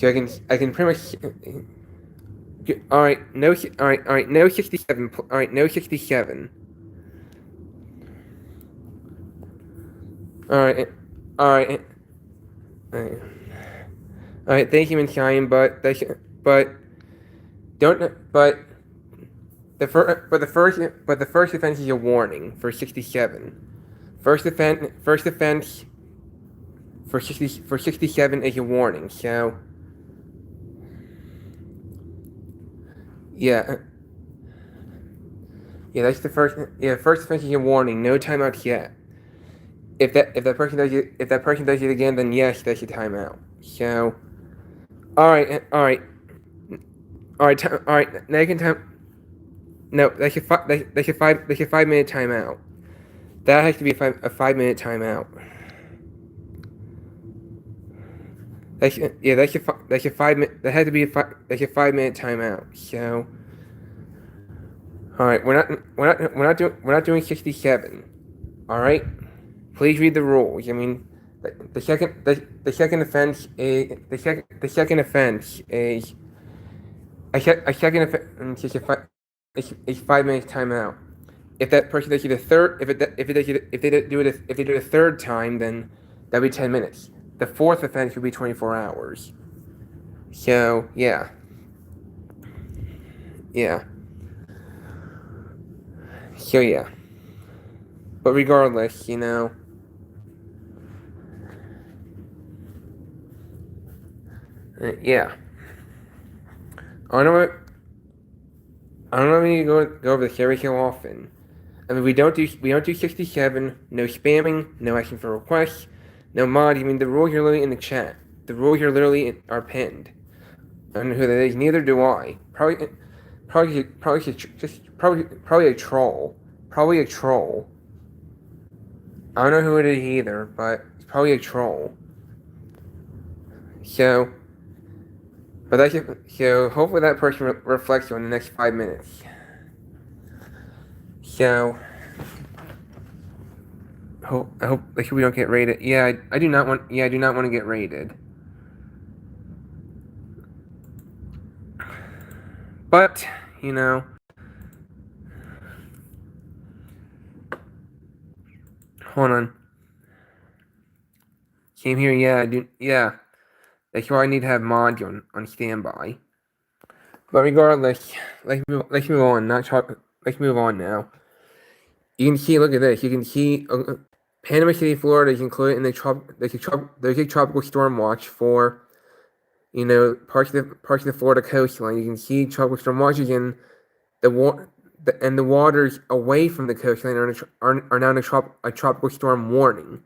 I can pretty much. All right, no 67. All right, no 67. All right. Thank you, Minshine, but the first offense is a warning for 67. First offense for 67 is a warning. So yeah, that's the first. Yeah, first offense is a warning. No timeouts yet. If that person does it again, then yes, that's a timeout. So, all right. Now you can time. No, that's a 5-minute timeout. That has to be a 5-minute timeout. That's a 5-minute. That has to be that's a 5-minute timeout. So, all right, we're not doing 67. All right. Please read the rules. I mean, the second offense is a second offense is 5 minutes timeout. If that person does it a third, if they do it a third time, then that'll be 10 minutes. The fourth offense would be 24 hours. So yeah. So yeah. But regardless, yeah. I don't know if we need to go over the series so often. I mean, we don't do 67. No spamming. No asking for requests. No mod. I mean, the rules are literally in the chat. The rules are literally are pinned. I don't know who that is. Neither do I. Probably a troll. Probably a troll. I don't know who it is either, but it's probably a troll. So hopefully that person reflects on the next 5 minutes. So I hope we don't get raided. Yeah, I do not want to get raided. But hold on. Came here. Yeah, I do. Yeah. That's why I need to have mods on standby. But regardless, let's move on. Let's move on now. You can see. Look at this. You can see Panama City, Florida is included in there's a tropical storm watch for parts of the Florida coastline. You can see tropical storm watches in the the waters away from the coastline are now in a tropical storm warning.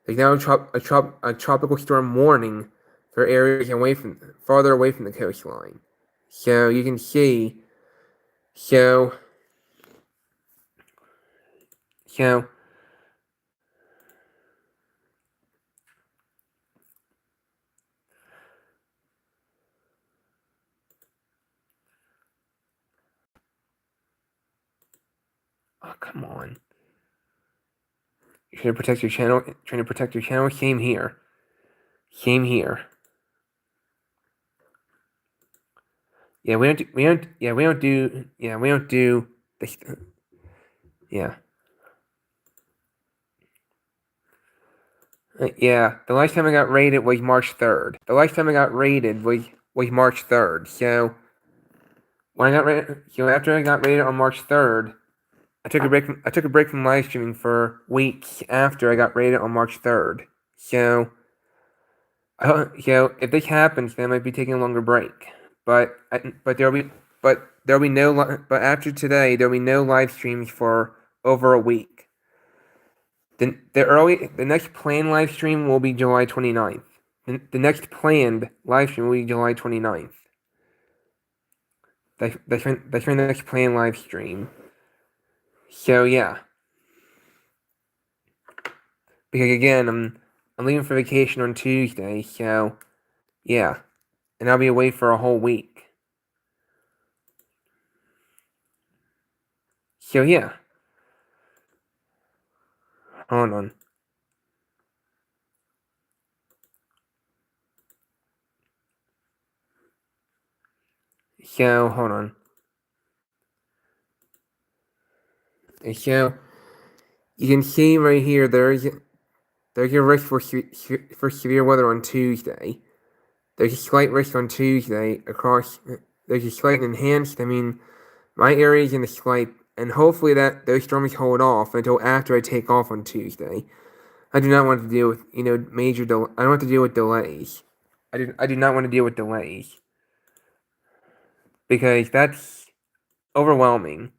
There's now a tropical storm warning for areas farther away from the coastline. So you can see, so oh, come on. You're trying to protect your channel. Trying to protect your channel. Same here. Same here. Yeah, we don't do this. Yeah. Yeah, the last time I got raided was March 3rd. The last time I got raided was March 3rd. So after I got raided on March 3rd, I took a break from live streaming for weeks after I got raided on March 3rd. So if this happens, then I might be taking a longer break. But after today, there'll be no live streams for over a week. The next planned live stream will be July 29th. The next planned live stream will be July 29th. That's my next planned live stream. So yeah. Because again, I'm leaving for vacation on Tuesday, so yeah. And I'll be away for a whole week. So yeah. Hold on. So hold on. So you can see right here there's a risk for severe weather on Tuesday. There's a slight risk on Tuesday across. There's a slight enhanced. I mean, my area's in the slight, and hopefully those storms hold off until after I take off on Tuesday. I do not want to deal with major I don't want to deal with delays. I do not want to deal with delays because that's overwhelming.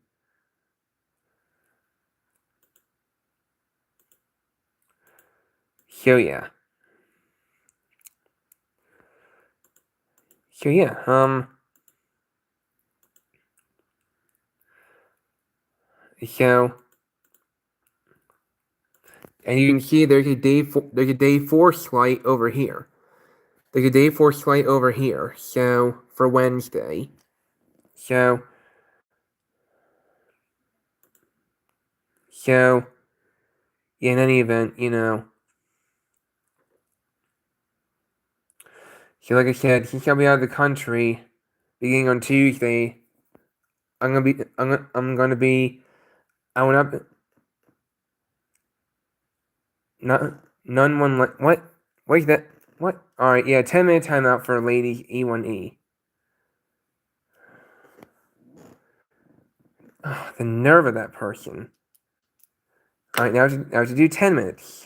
So yeah. So yeah. So. And you can see there's a day 4 slight over here. There's a day 4 slight over here. So for Wednesday. So in any event, so like I said, since I'll be out of the country beginning on Tuesday, I will none one like what? What is that? What? Alright, yeah, 10-minute timeout for ladies E1E. Oh, the nerve of that person. Alright, now to do 10 minutes.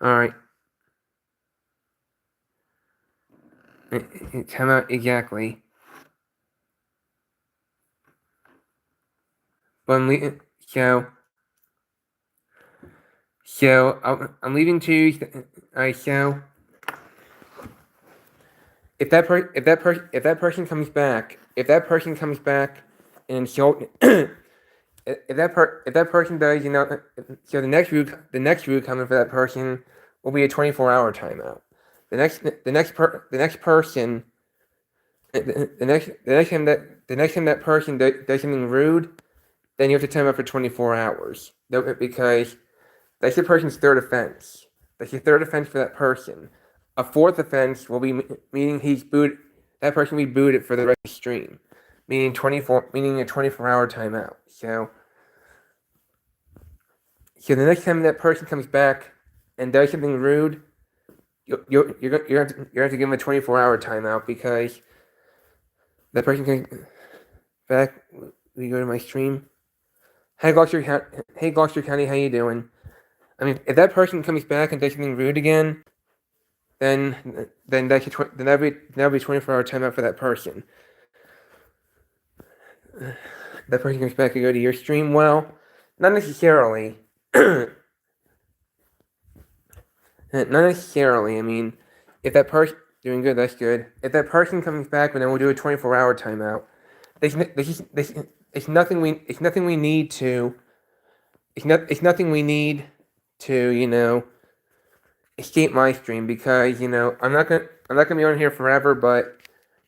Alright. Timeout, exactly. But I'm leaving Tuesday. Alright, so if that person comes back, and insult, if that person does, so the next route coming for that person will be a 24-hour timeout. The next person, the next time that person does something rude, then you have to time out for 24 hours. Because that's the person's third offense. That's the third offense for that person. A fourth offense will be meaning that person will be booted for the rest of the stream. Meaning a 24-hour timeout. So the next time that person comes back and does something rude, you're going to have to give them a 24-hour timeout because that person comes back. We go to my stream. Hey Gloucester County, how you doing? I mean, if that person comes back and does something rude again, then that'll be 24-hour timeout for that person. that person comes back to go to your stream. Well, not necessarily. Not necessarily. I mean, if that person doing good, that's good. If that person comes back, then we'll do a 24-hour timeout. It's nothing we need to. It's nothing we need to escape my stream, because I'm not gonna be on here forever. But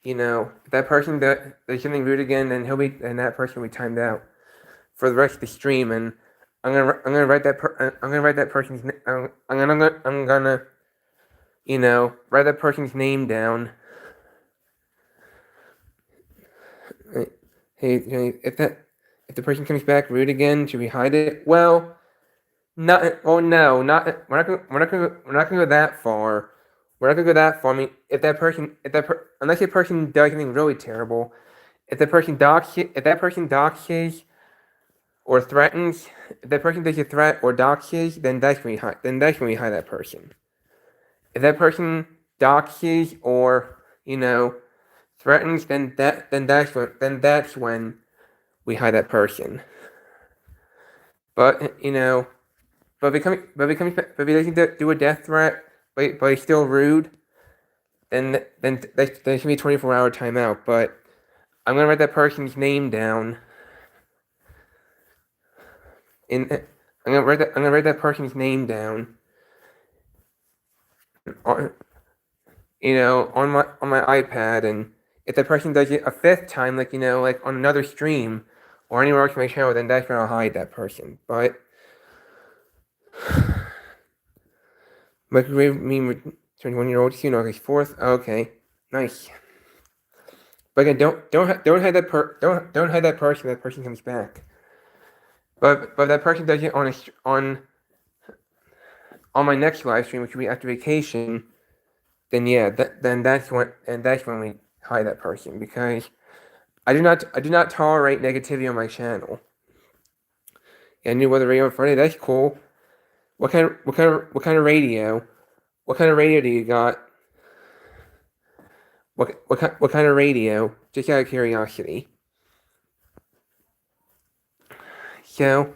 if that person does something rude again, then that person will be timed out for the rest of the stream, and I'm gonna write that person's I'm gonna write that person's name down. Hey, if the person comes back rude again, should we hide it? Well, not. Oh no, not. We're not gonna go that far. We're not gonna go that far. I mean, unless the person does something really terrible, if that person doxes or threatens, if that person does a threat or doxes, then that's when we hide. That person. If that person doxes or threatens, then that's when we hide that person. But but if he doesn't do a death threat, but he's still rude, then there's gonna be a 24-hour timeout. But I'm gonna write that person's name down. I'm gonna write that person's name down. On my iPad, and if that person does it a fifth time, like on another stream or anywhere else on my channel, then that's when I'll hide that person. But microwave me 21-year-old soon, August 4th. Okay, nice. But again, don't hide that don't hide that person. That person comes back. But if that person does it on my next live stream, which will be after vacation, then yeah, then that's when we hide that person, because I do not tolerate negativity on my channel. Yeah, new weather radio on Friday. That's cool. What kind of radio? What kind of radio do you got? What kind of radio? Just out of curiosity. So,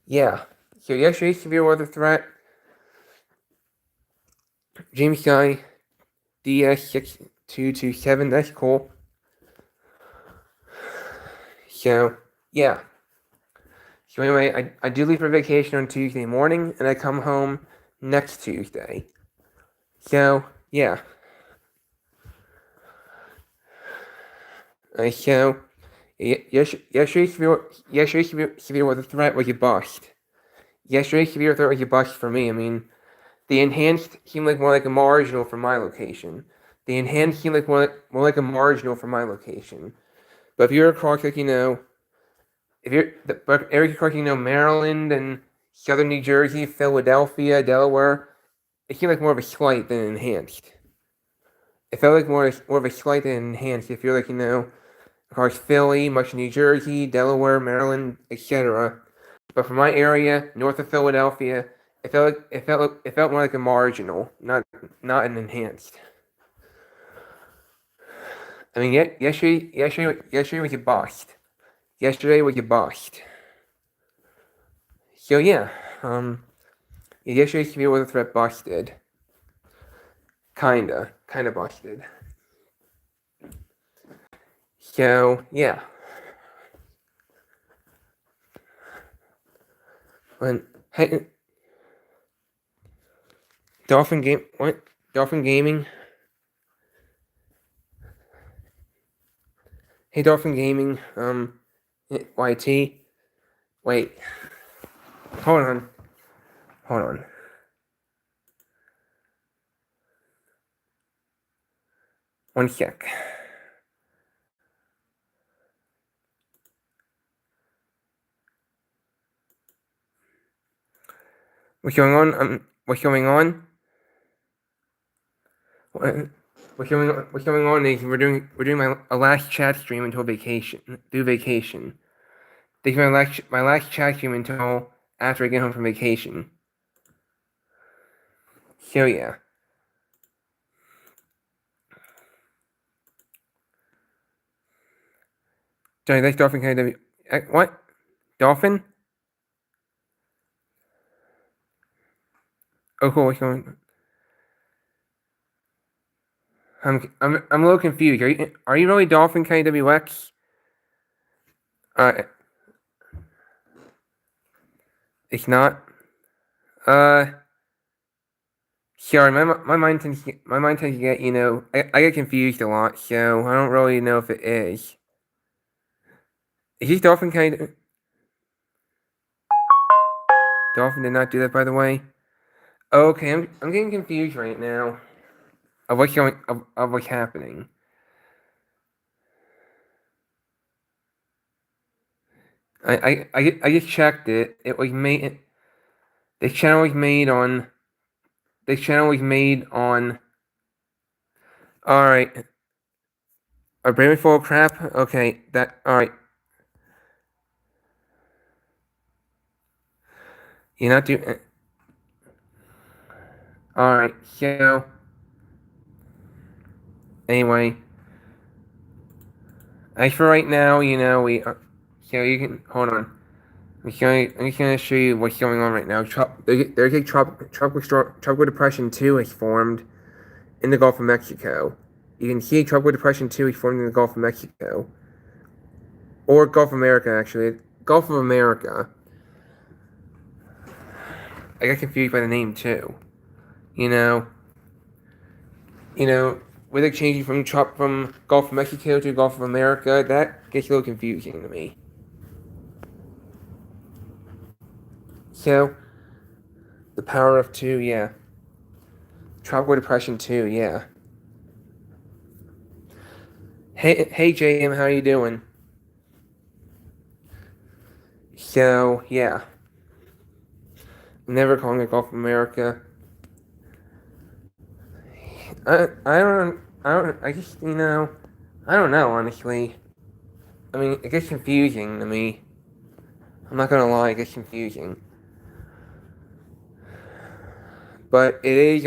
yeah. So yesterday's severe weather threat. James Guy DS6227. That's cool. So yeah. So anyway, I do leave for vacation on Tuesday morning, and I come home next Tuesday. So yeah. So yesterday's severe weather threat was a bust. Yesterday's severe threat was a bust for me. I mean, the enhanced seemed like more like a marginal for my location. The enhanced seemed like more like a marginal for my location. But if you're across, like, if you're the areas across, Maryland and southern New Jersey, Philadelphia, Delaware, it seemed like more of a slight than enhanced. It felt like more of a slight than enhanced. If you're like, across Philly, much of New Jersey, Delaware, Maryland, etc. But for my area, north of Philadelphia, it felt more like a marginal, not an enhanced. I mean, yesterday was a bust. Yesterday was a bust. So yeah, yesterday's severe weather threat busted. Kinda busted. So yeah. Hey, Dolphin Gaming. Hey, Dolphin Gaming. YT. Wait. Hold on. One sec. What's going on? What's going on? What's going on is we're doing my last chat stream until vacation. Through vacation. This is my last chat stream until after I get home from vacation. So yeah. Johnny, that's Dolphin KW. What? Dolphin? Oh, cool. What's going? I'm a little confused. Are you really Dolphin KWX? Uh, it's not. Uh, sorry. My mind tends to get I get confused a lot, so I don't really know if it is. Is he Dolphin KW? Dolphin did not do that, by the way. Okay, I'm getting confused right now of what's happening. I just checked it. It was made. This channel was made on. This channel was made on. All right. A brain full of crap. Okay, that. All right. You're not doing. All right. So anyway, as for right now, we. So you can hold on. I'm just gonna show you what's going on right now. There's a tropical depression 2 has formed in the Gulf of Mexico. You can see tropical depression 2 is formed in the Gulf of Mexico, or Gulf of America actually. Gulf of America. I got confused by the name too. You know, with it changing from Gulf of Mexico to Gulf of America, that gets a little confusing to me. So, the power of 2, yeah. Tropical depression 2, yeah. Hey, JM, how you doing? So, yeah. I'm never calling it Gulf of America. I just, I don't know, honestly. I mean, it gets confusing to me. I'm not gonna lie, it gets confusing. But it is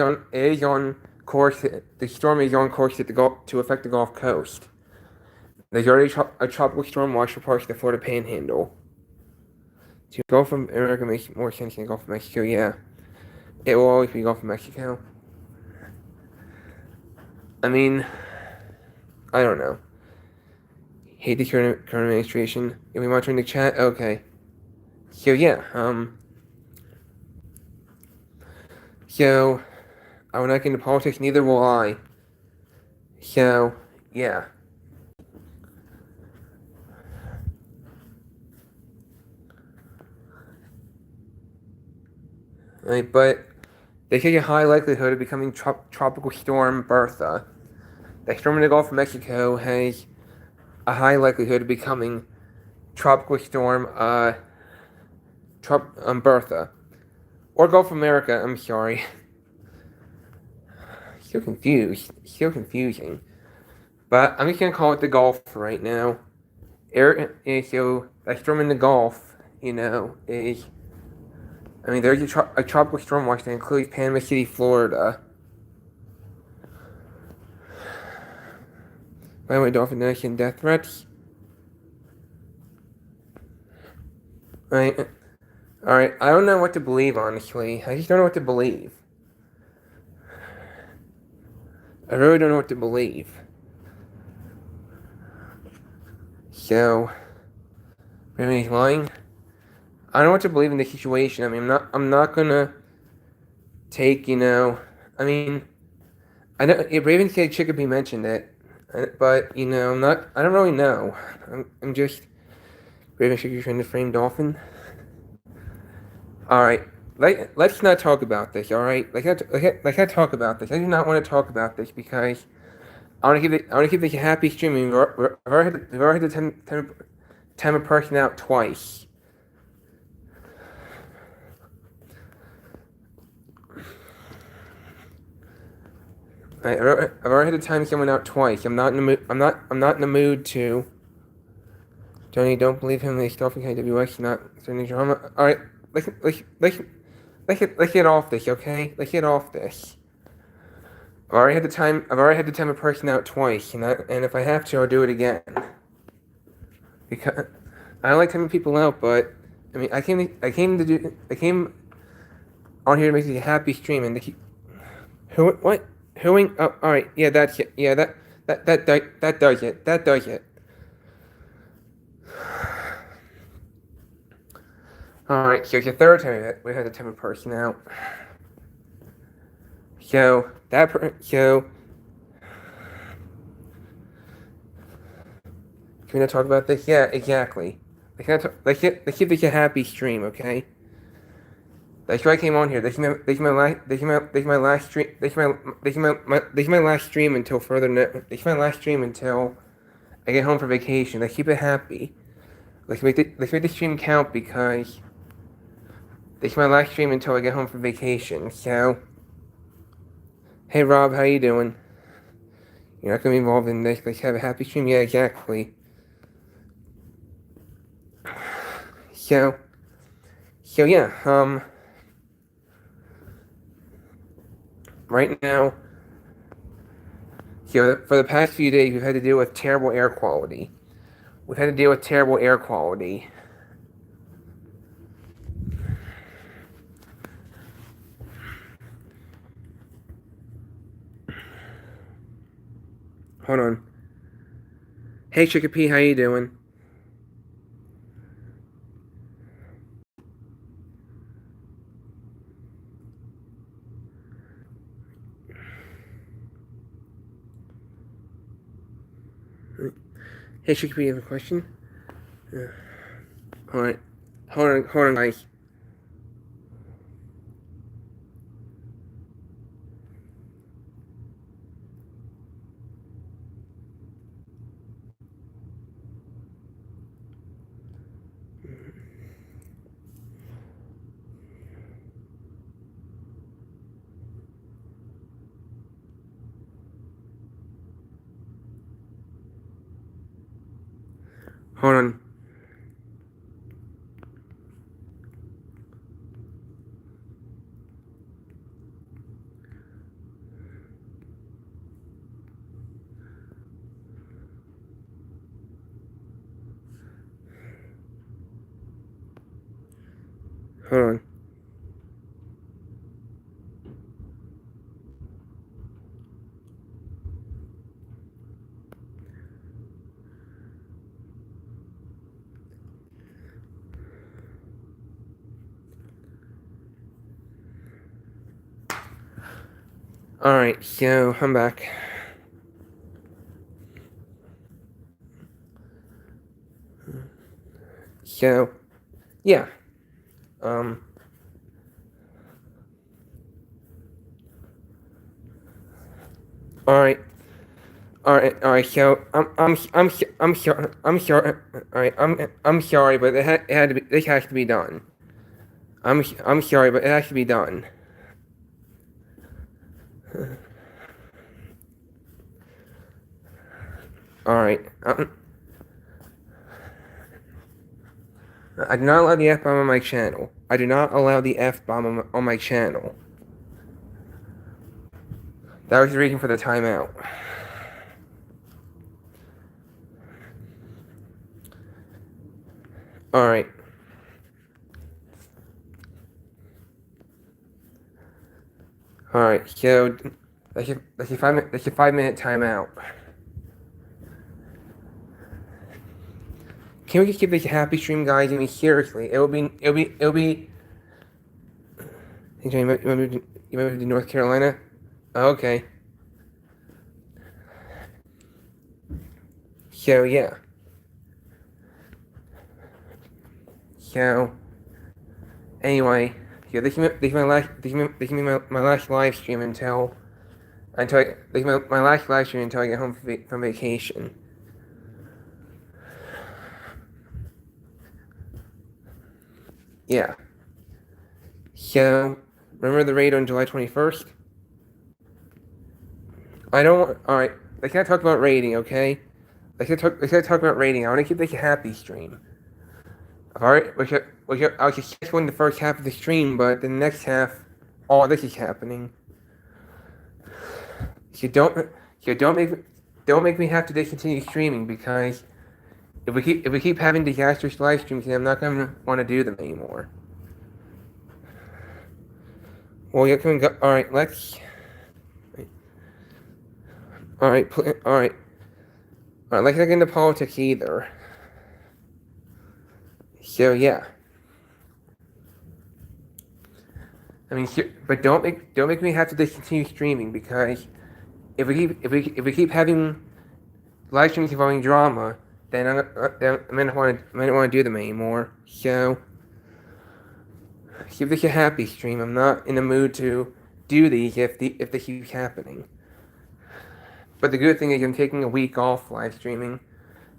on course. The storm is on course to affect the Gulf Coast. There's already a tropical storm watch for parts of the Florida Panhandle. To Gulf of America makes more sense than Gulf of Mexico. Yeah, it will always be Gulf of Mexico. I mean, I don't know. Hate the current administration. If we want to in the chat, okay. So yeah, So I will not get into politics. Neither will I. So yeah. Right, but they take a high likelihood of becoming Tropical Storm Bertha. The storm in the Gulf of Mexico has a high likelihood of becoming Tropical Storm Bertha. Or Gulf of America, I'm sorry. So confused. So confusing. But I'm just gonna call it the Gulf for right now. So that storm in the Gulf, is. I mean, there's a tropical storm watch that includes Panama City, Florida. By the way, Dolphin Nation death threats. Alright. I don't know what to believe, honestly. I just don't know what to believe. I really don't know what to believe. So, maybe he's lying. I don't know what to believe in this situation. I mean, I'm not gonna take, I mean, I know Raven said Chicopee mentioned it, but I don't really know. I'm just Raven Chicopee trying to frame Dolphin. All right, let's not talk about this. All right, let's not talk about this. I do not want to talk about this because I want to keep this a happy stream. We've already had the time of person out twice. I've already had to time someone out twice. I'm not in the mood. I'm not in the mood to. Johnny, don't believe him. They still think KWX not starting drama. All right, let's get off this, okay? Let's get off this. I've already had the time a person out twice, and if I have to, I'll do it again. because I don't like timing people out, but I mean, I came on here to make it a happy stream, and they keep what? Whoing? Oh, all right. Yeah, that's it. Yeah, that does it. That does it. All right. So it's the third time that we had to time a person out. So can we not talk about this? Yeah, exactly. Let's keep this a happy stream, okay? That's why I came on here. This is my last stream. This is my last stream until further. This is my last stream until I get home for vacation. Let's keep it happy. Let's make the stream count because this is my last stream until I get home for vacation. So, hey Rob, how you doing? You're not gonna be involved in this. Let's have a happy stream. Yeah, exactly. So yeah. Right now, for the past few days, we've had to deal with terrible air quality. Hold on. Hey, Chickapee, how you doing? Hey, Chickapee, you have a question? Hold on, guys. Hold on. Hold on. Alright, so I'm back. So, yeah. Alright. So I'm sorry. Alright, I'm sorry, but it had to be. This has to be done. I'm sorry, but it has to be done. Alright. I do not allow the F-bomb on my channel. I do not allow the F-bomb on my channel. That was the reason for the timeout. Alright. Alright, so that's a 5-minute timeout. Can we just keep this a happy stream, guys? I mean, seriously, it'll be. Hey, John, you moved to North Carolina? Oh, okay. So yeah. So anyway, yeah, this is my last live stream until I get home from vacation. Yeah. So remember the raid on July 21st? I don't. All right. Let's not talk about raiding, okay? Let's not talk about raiding. I want to keep this a happy stream. Alright, I was successful in the first half of the stream, but the next half, all this is happening. So don't make me have to discontinue streaming because if we keep having disastrous live streams, then I'm not gonna want to do them anymore. Well, you can go. All right, let's. All right, all right. All right, let's not get into politics either. So yeah. I mean, but don't make me have to discontinue streaming, because if we keep having live streams involving drama, then I might not want to do them anymore. So keep this a happy stream. I'm not in the mood to do these if they keep happening. But the good thing is I'm taking a week off live streaming.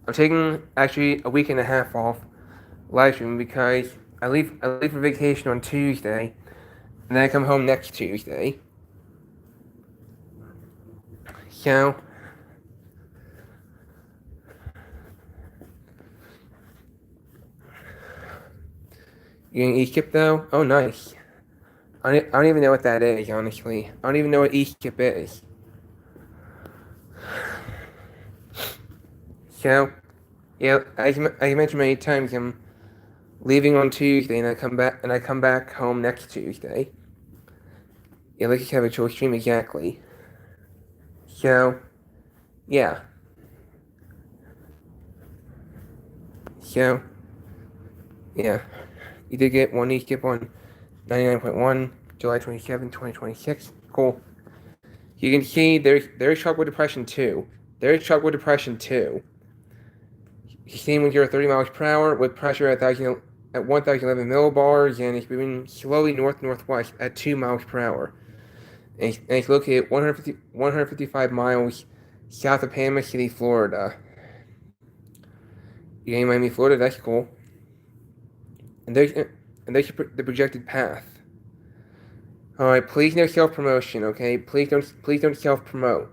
I'm taking actually a week and a half off live streaming, because I leave for vacation on Tuesday, and then I come home next Tuesday. So you gonna e-skip though? Oh, nice. I don't even know what that is, honestly. I don't even know what e-skip is. So, yeah, as I mentioned many times, I'm leaving on Tuesday, and I come back home next Tuesday. Yeah, let's just have a short stream, exactly. So, yeah. So, yeah. You did get one e-skip on 99.1, July 27, 2026. Cool. You can see there's tropical depression 2. There's tropical depression 2. He's seen when you're 30 miles per hour with pressure at 1,011 millibars, and it's moving slowly north-northwest at 2 miles per hour. And it's located 155 miles south of Panama City, Florida. You're in Miami, Florida. That's cool. And there's the projected path. All right, please no self-promotion, okay? Please don't self-promote.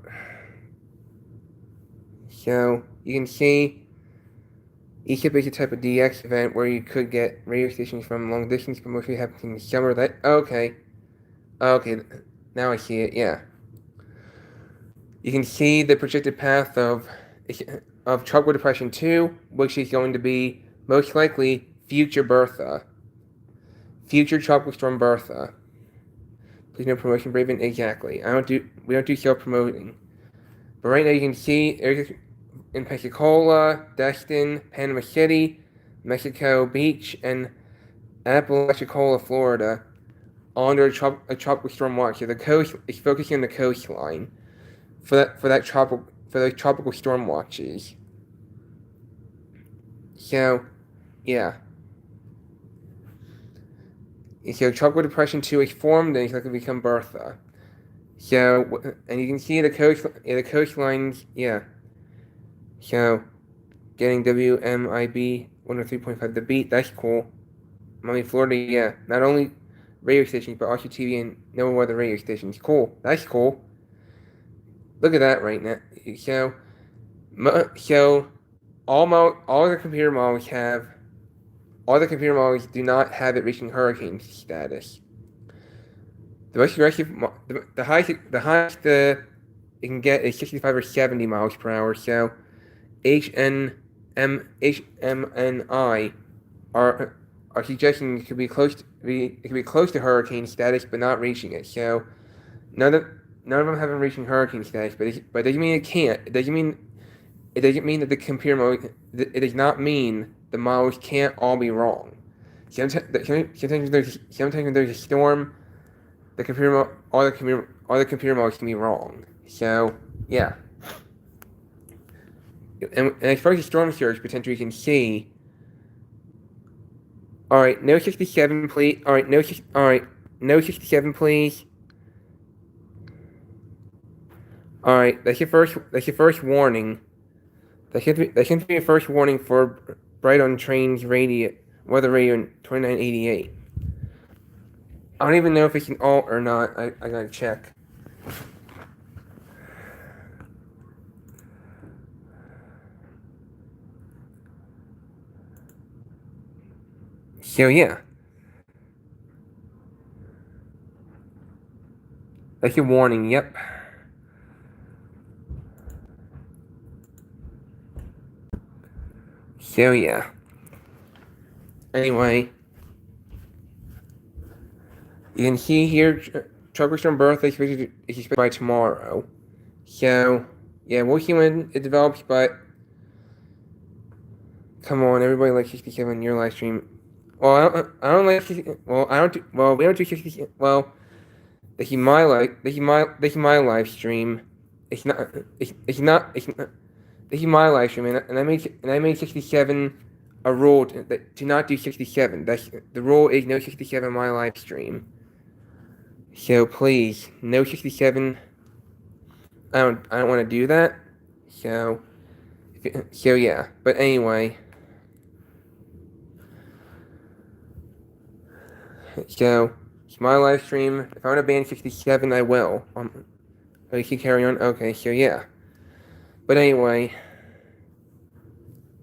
So you can see. e-skip is a type of DX event where you could get radio stations from long distance, but mostly happens in the summer. Okay, now I see it. Yeah, you can see the projected path of tropical depression 2, which is going to be most likely future Bertha, future tropical storm Bertha. Please no promotion, Braven. Exactly. We don't do self promoting, but right now you can see in Pensacola, Destin, Panama City, Mexico Beach, and Apalachicola, Florida, under a tropical storm watch. So the coast is focusing on the coastline for those tropical storm watches. So, yeah. So tropical depression 2 is formed, and it's likely to become Bertha. So, and you can see the coastlines, yeah. So, getting WMIB 103.5 The Beat, that's cool. Miami, Florida, yeah. Not only radio stations, but also TV and no other radio stations. Cool. That's cool. Look at that right now. So all the computer models do not have it reaching hurricane status. The most aggressive, the highest it can get is 65 or 70 miles per hour. So HMNI are suggesting it could be close to hurricane status, but not reaching it. So none of them haven't reaching hurricane status, but it doesn't mean it can't. It doesn't mean that the computer model. It does not mean the models can't all be wrong. Sometimes when there's a storm, all the computer models can be wrong. So yeah. And as far as the storm surge potential, you can see. All right, no 67, please. All right, no 67, please. All right, that's your first warning. That should be your first warning for Bright on Trains weather radio in 2988. I don't even know if it's an alt or not. I gotta check. So yeah, that's your warning. Yep. So yeah. Anyway, you can see here Tropical Storm Bertha is expected by tomorrow. So yeah, we'll see when it develops, but come on, everybody likes 67 on your live stream. Well, I don't like 60, well, I don't do, well, we don't do 60, well, this is my live stream. It's not, it's not, this is my live stream, and I made 67 a rule to not do 67. That's, the rule is no 67 on my live stream. So please, no 67. I don't want to do that. So yeah, but anyway. So, it's my live stream. If I want to ban 67, I will. Oh, you can carry on? Okay, so yeah. But anyway.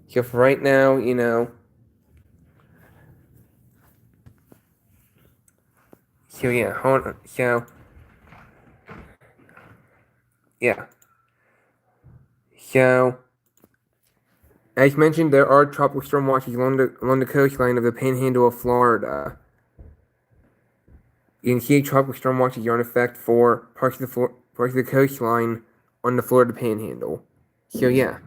So for right now, you know. So yeah, hold on. So. Yeah. So. As mentioned, there are tropical storm watches along the coastline of the Panhandle of Florida. You can see tropical storm watches are in effect for parts of the coastline on the Florida Panhandle. So yeah.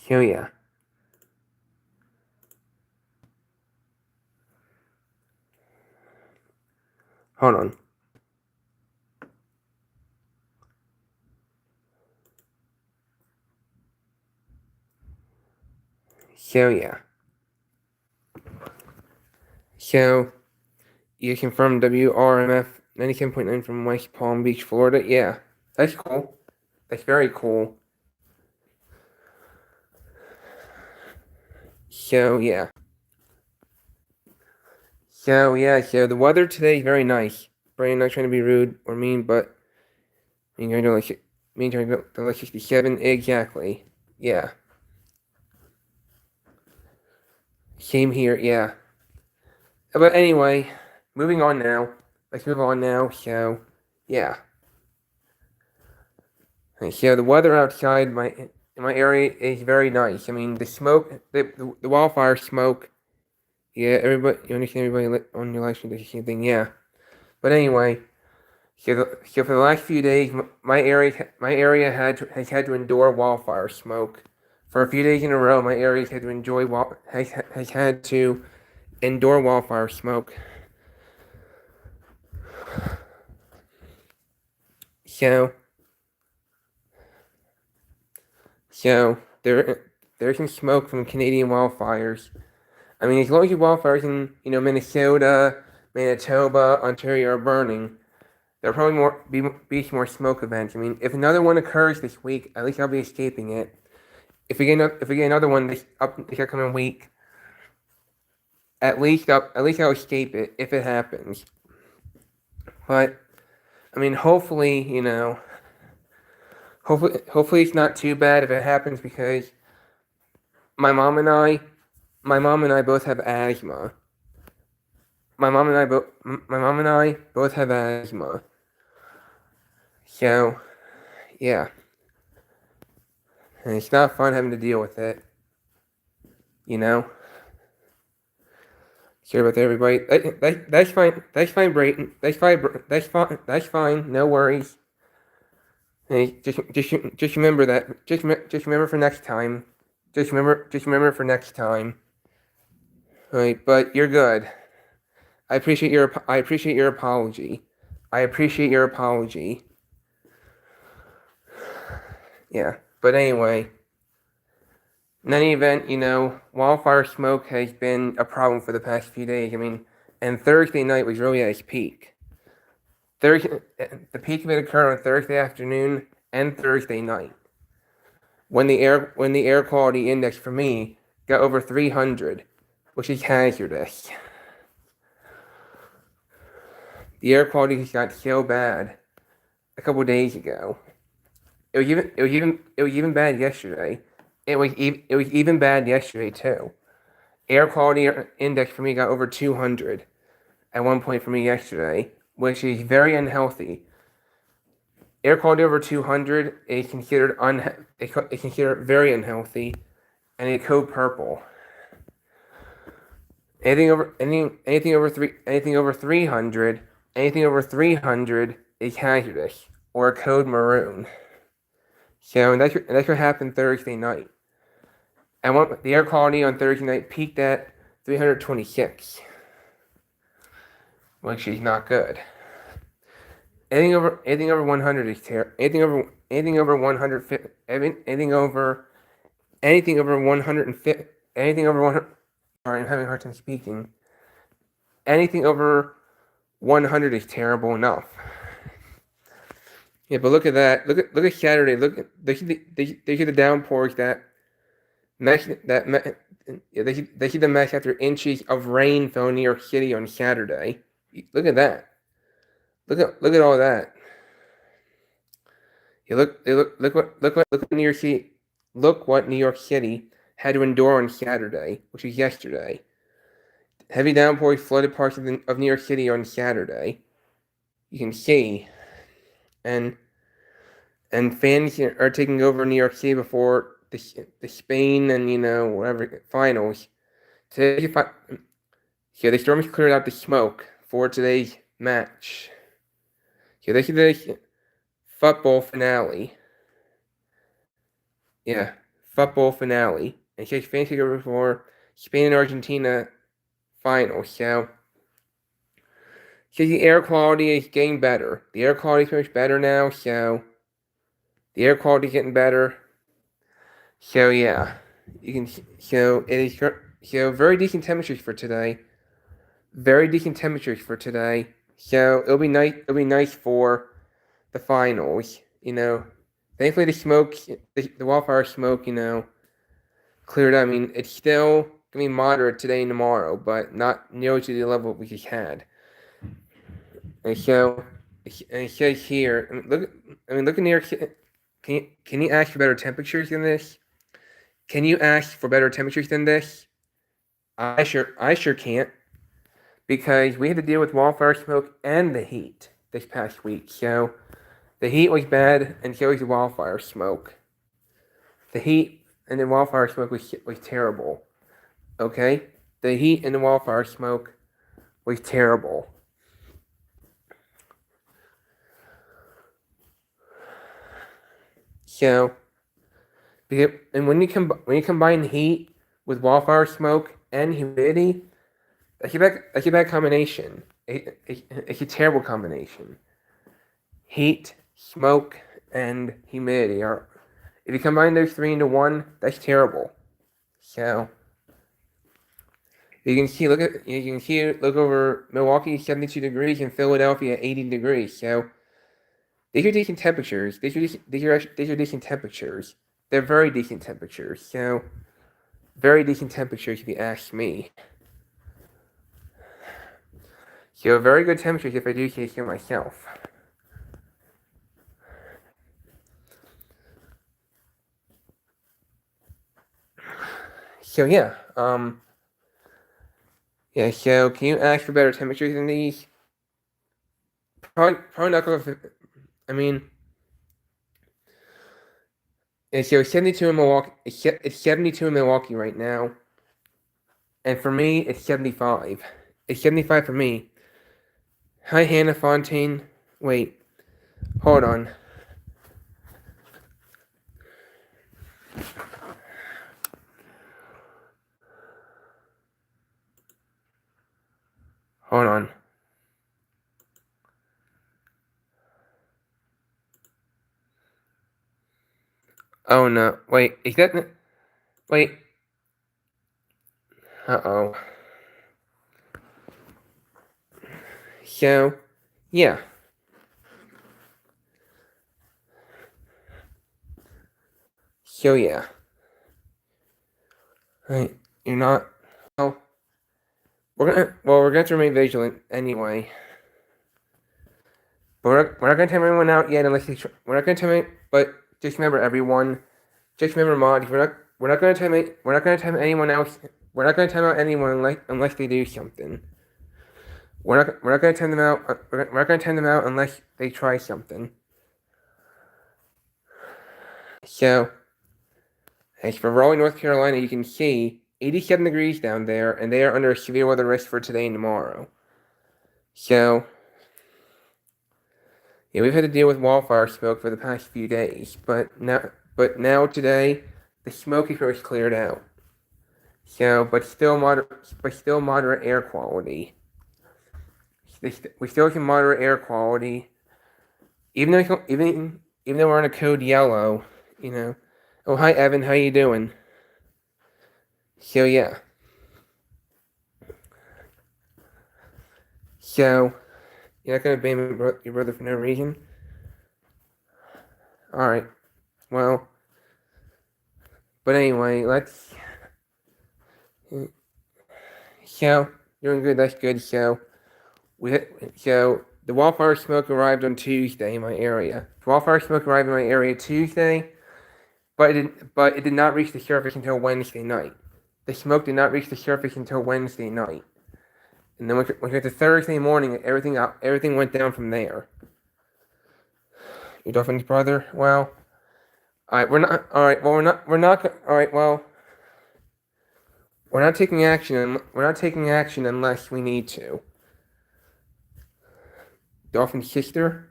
So yeah. Hold on. So yeah. So you confirmed WRMF 97.9 from West Palm Beach, Florida. Yeah, that's cool. That's very cool. So yeah. So the weather today is very nice. Brian, not trying to be rude or mean, but you're going to like 67 exactly. Yeah. Same here. Yeah. But anyway, moving on now. Let's move on now. So yeah. So the weather outside in my area is very nice. I mean, the smoke, the wildfire smoke. Yeah, you understand everybody on your live stream does the same thing. Yeah. But anyway, so for the last few days, my area has had to endure wildfire smoke. For a few days in a row, my area has had to endure wildfire smoke. So there's some smoke from Canadian wildfires. I mean, as long as the wildfires in Minnesota, Manitoba, Ontario are burning, there'll probably be some more smoke events. I mean, if another one occurs this week, at least I'll be escaping it. If we get another one this upcoming week, at least I'll escape it if it happens. But I mean, hopefully it's not too bad if it happens, because my mom and I both have asthma. My mom and I both have asthma. So, yeah. And it's not fun having to deal with it. Sorry about that, everybody. That's fine. That's fine, Brayton. That's fine. No worries. Hey, just remember that. Just remember for next time. Just remember for next time. All right, but you're good. I appreciate your apology. Yeah, but anyway, in any event, wildfire smoke has been a problem for the past few days. I mean, and Thursday night was really at its peak. The peak of it occurred on Thursday afternoon and Thursday night, when the air quality index for me got over 300, which is hazardous. The air quality just got so bad a couple days ago. It was even bad yesterday. It was even bad yesterday too. air quality index for me got over 200 at one point for me yesterday, which is very unhealthy. Air quality over 200 is considered very unhealthy, and a code purple. Anything over 300 is hazardous, or a code maroon. So that's what happened Thursday night. And the air quality on Thursday night peaked at 326, which is not good. Anything over 100 is terrible. Anything over 150. Anything over 150. Anything over 100. Sorry, I'm having a hard time speaking. Anything over 100 is terrible enough. Yeah, but look at that. Look at Saturday. They see the downpours that match they see the match after inches of rain fell in New York City on Saturday. Look at that. Look at all that. Yeah, look what New York City. Look what New York City had to endure on Saturday, which was yesterday. Heavy downpours flooded parts of New York City on Saturday. You can see, and fans are taking over New York City before the Spain and whatever finals. Today, the Stormers cleared out the smoke for today's match. So this is the football finale. Yeah, football finale. And so fans take over for Spain and Argentina final. So the air quality is getting better. The air quality is much better now. So the air quality is getting better. So yeah, you can. So it is. So very decent temperatures for today. Very decent temperatures for today. So it'll be nice. It'll be nice for the finals. Thankfully the wildfire smoke, cleared up. I mean, it's still gonna be moderate today and tomorrow, but not nearly to the level we just had. And so it says here. Look in New York City. Can you ask for better temperatures than this? Can you ask for better temperatures than this? I sure can't, because we had to deal with wildfire smoke and the heat this past week. So the heat was bad, and so was the wildfire smoke. The heat and the wildfire smoke was terrible. Okay, the heat and the wildfire smoke was terrible. So, and when you combine the heat with wildfire smoke and humidity, that's a bad combination. It's a terrible combination. Heat, smoke, and humidity are. If you combine those three into one, that's terrible. So you can see. Look over Milwaukee, 72 degrees, and Philadelphia, 80 degrees. So these are decent temperatures. These are decent temperatures. They're very decent temperatures. So very decent temperatures, if you ask me. So very good temperatures, if I do say so myself. So yeah, so can you ask for better temperatures than these? Probably not gonna. I mean, it's 72 in Milwaukee. It's 72 in Milwaukee right now, and for me, it's 75. It's 75 for me. Hi, Hannah Fontaine. Wait, hold on. Hold on. Oh no! Wait, is that? Wait. Uh-oh. So, yeah. So, yeah. Right, you're not. Well, we're going to remain vigilant anyway. But we're not going to time anyone out yet unless we're not going to time. But just remember, everyone. Just remember, mods. We're not going to time anyone else. We're not going to time out anyone unless they do something. We're not going to time them out. We're not going to time them out unless they try something. So, as for Raleigh, North Carolina, you can see 87 degrees down there, and they are under a severe weather risk for today and tomorrow. So, yeah, we've had to deal with wildfire smoke for the past few days, but now today, the smoke is really cleared out. So, but still moderate air quality. We still have moderate air quality, even though we're on a code yellow, you know. Oh, hi Evan, how you doing? So yeah. So you're not gonna ban your brother for no reason? All right. Well, but anyway, let's. So doing good. That's good. So the wildfire smoke arrived on Tuesday in my area. The wildfire smoke arrived in my area Tuesday, but it did not reach the surface until Wednesday night. The smoke did not reach the surface until Wednesday night, and then when we got to Thursday morning, everything went down from there. Your dolphin's brother? Well, all right, we're not. All right, well, we're not. All right, well, we're not taking action. We're not taking action unless we need to. Dolphin's sister?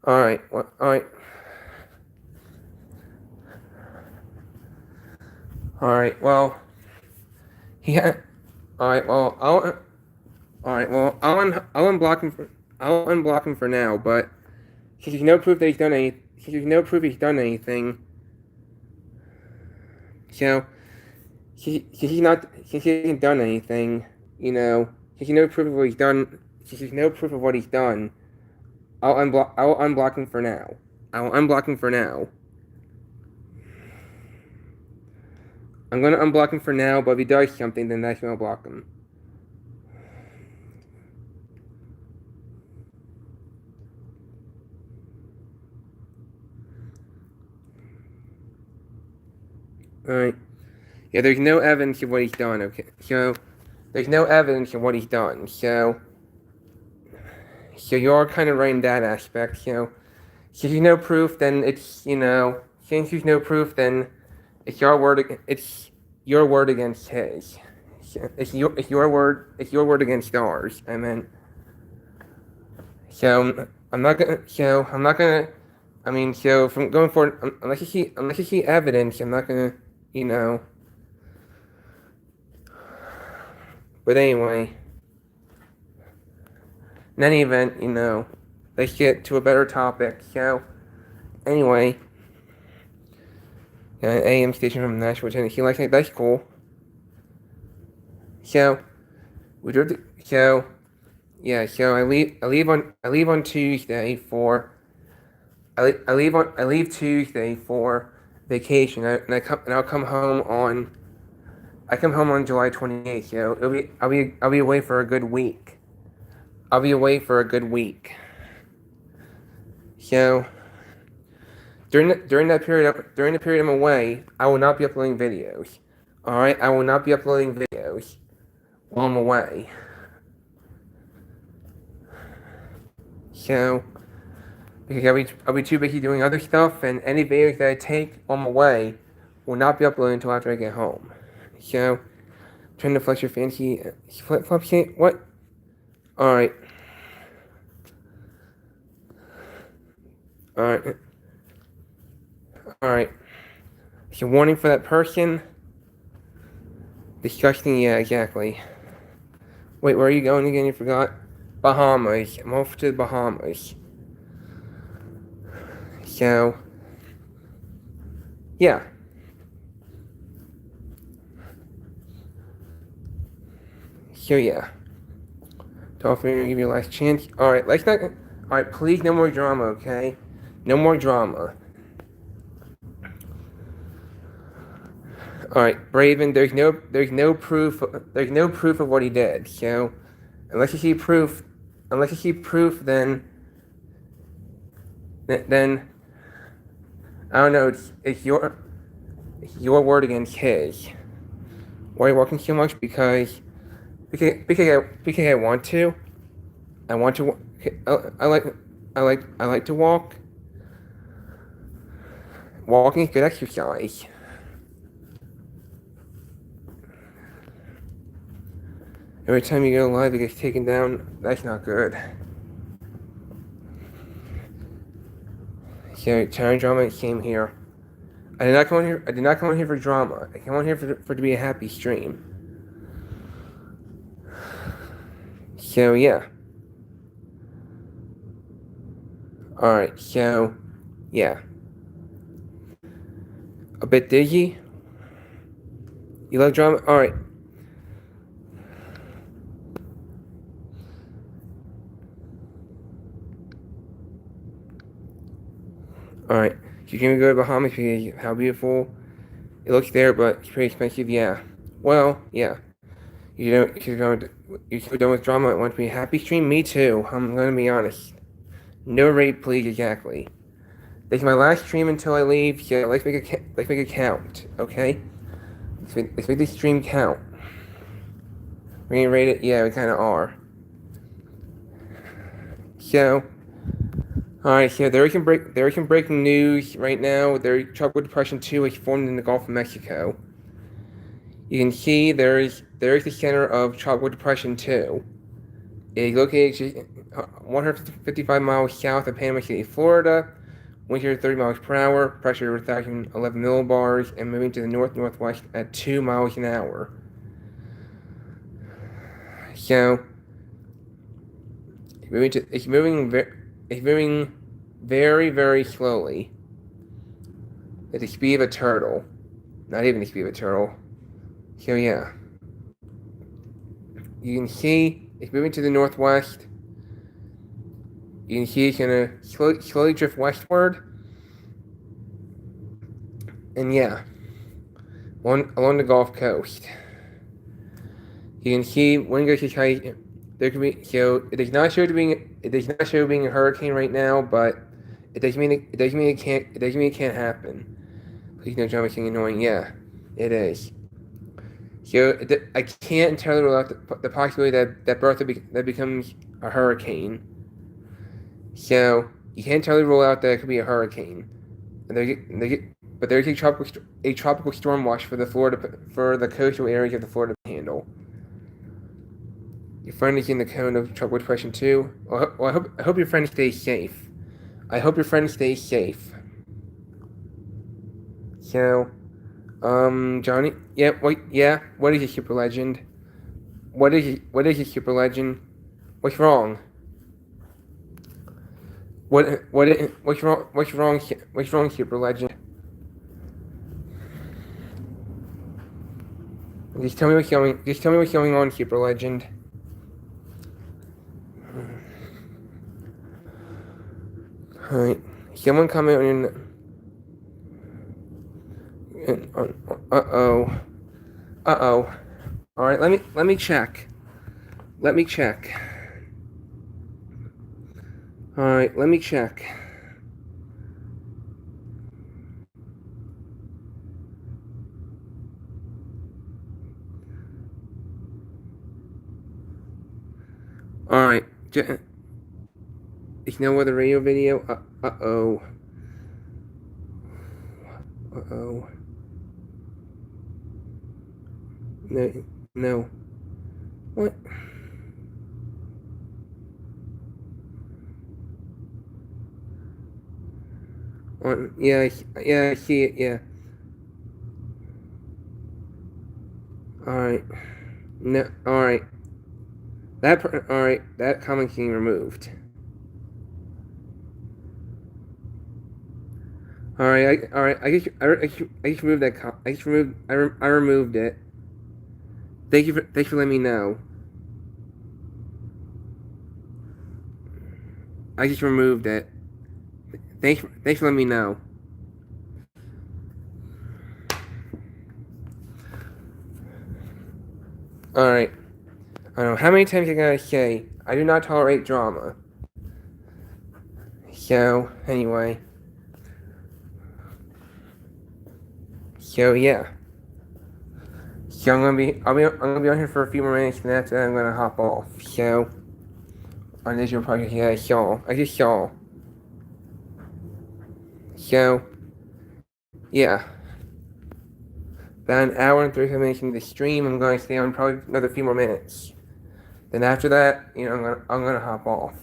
All right, well, all right. All right, well, he had. All right, well, I'll unblock him for now. But since there's no proof that he's done anything, so since he hasn't done anything, you know, since there's no proof of what he's done. Since there's no proof of what he's done, I'll unblock him for now. I'm gonna unblock him for now, but if he does something, then that's when I'll block him. Alright. Yeah, there's no evidence of what he's done, okay? So, there's no evidence of what he's done, so you're kind of right in that aspect, so since there's no proof, then it's, you know, since there's no proof, then it's your word against his. It's your word against ours. I mean, so I'm not gonna. I mean, so from going forward, unless you see evidence, I'm not gonna, you know. But anyway, in any event, you know, let's get to a better topic. So, anyway. AM station from Nashville, Tennessee. Like that, that's cool. So I leave on Tuesday for. I leave Tuesday for vacation, I'll come home on. I come home on July 28th. So I'll be away for a good week. So. During the period I'm away, I will not be uploading videos. All right, I will not be uploading videos while I'm away. So, because I'll be too busy doing other stuff, and any videos that I take while I'm away will not be uploaded until after I get home. So, trying to flex your fancy flip-flop shape. What? All right. Alright. So, warning for that person. Disgusting, yeah, exactly. Wait, where are you going again? You forgot? Bahamas. I'm off to the Bahamas. So, yeah. So, yeah. Dolphin, I'm gonna give you a last chance. Alright, let's not. Alright, please, no more drama, okay? No more drama. All right, Braven. There's no proof. There's no proof of what he did. So, unless you see proof, then I don't know. It's your word against his. Why are you walking so much? Because I want to. I want to. I like to walk. Walking is good exercise. Every time you go live, it gets taken down. That's not good. So, China drama came here. I did not come on here. I did not come on here for drama. I came on here for it to be a happy stream. So yeah. All right. So yeah. A bit dizzy. You love drama. All right. All right. You're gonna go to Bahamas because how beautiful it looks there, but it's pretty expensive. Yeah. Well, yeah. You're done with drama. I want to be a happy stream. Me too. I'm gonna be honest. No raid, please. Exactly. This is my last stream until I leave. So let's make a count. Okay. Let's make this stream count. We're gonna rate it. Yeah, we kind of are. So. Alright, so there is some breaking news right now. Tropical Depression 2 is formed in the Gulf of Mexico. You can see there is the center of Tropical Depression 2. It is located 155 miles south of Panama City, Florida. Winds are 30 miles per hour, pressure 1,011 millibars, and moving to the north-northwest at 2 miles an hour. So, it's moving very, very slowly. At the speed of a turtle. Not even the speed of a turtle. So yeah. You can see it's moving to the northwest. You can see it's gonna slowly drift westward. And yeah. Along the Gulf Coast. You can see wind gusts as high. There could be it does not show being a hurricane right now, but it doesn't mean it can't happen. Please no drama being annoying. Yeah, it is. So I can't entirely rule out the possibility that Bertha becomes a hurricane. So you can't entirely rule out that it could be a hurricane. But there's a tropical storm watch for the coastal areas of the Florida Panhandle. Your friend is in the cone of Tropical Depression 2. Well, I hope your friend stays safe. I hope your friend stays safe. So, Johnny, what is a super legend? What is a super legend? What's wrong? What's wrong, super legend? Just tell me what's going on, super legend. Alright, someone comment on. Uh-oh. Alright, let me check. Alright, let me check. Alright. There's no other radio video. Uh-oh. No. What? Yeah, I see it, yeah. Alright. No, alright. That comment being removed. Alright, I just removed that I removed it. Thank you for letting me know. I just removed it. Thanks for letting me know. Alright. I don't know how many times I gotta say, I do not tolerate drama. So, anyway. So, yeah. So I'm gonna be on here for a few more minutes, and after that I'm gonna hop off. So on this project, yeah, I just saw. So yeah, about an hour and 35 minutes into the stream, I'm going to stay on probably another few more minutes. Then after that, I'm gonna hop off.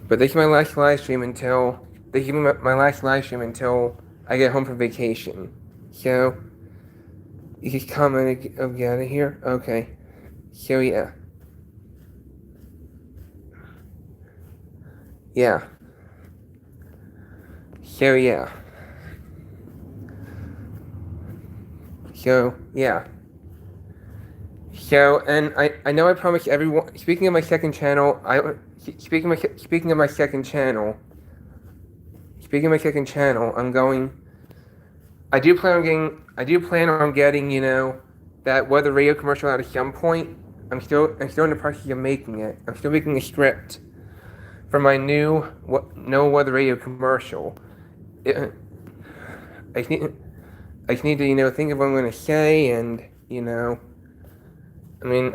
But this is my last live stream until my last live stream until I get home from vacation. So you just comment and get out of here. Okay. So yeah. Yeah. So yeah. So yeah. So and I know I promised everyone. Speaking of my second channel, speaking of my second channel. Speaking of my second channel, I do plan on getting, that weather radio commercial out at some point. I'm still in the process of making it. I'm still making a script for my new no weather radio commercial. I just need to, think of what I'm going to say, and,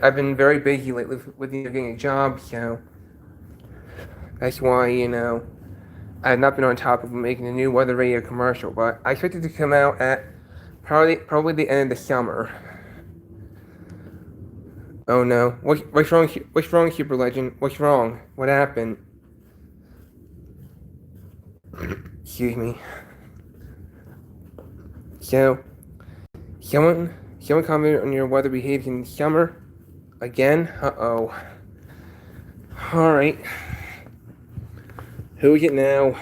I've been very busy lately with getting a job, so that's why, I have not been on top of making a new weather radio commercial, but I expect it to come out at probably the end of the summer. Oh no! What's wrong? What's wrong, Super Legend? What's wrong? What happened? Excuse me. So, someone commented on your weather behavior in the summer. Again? Uh-oh. Alright. Who is it now?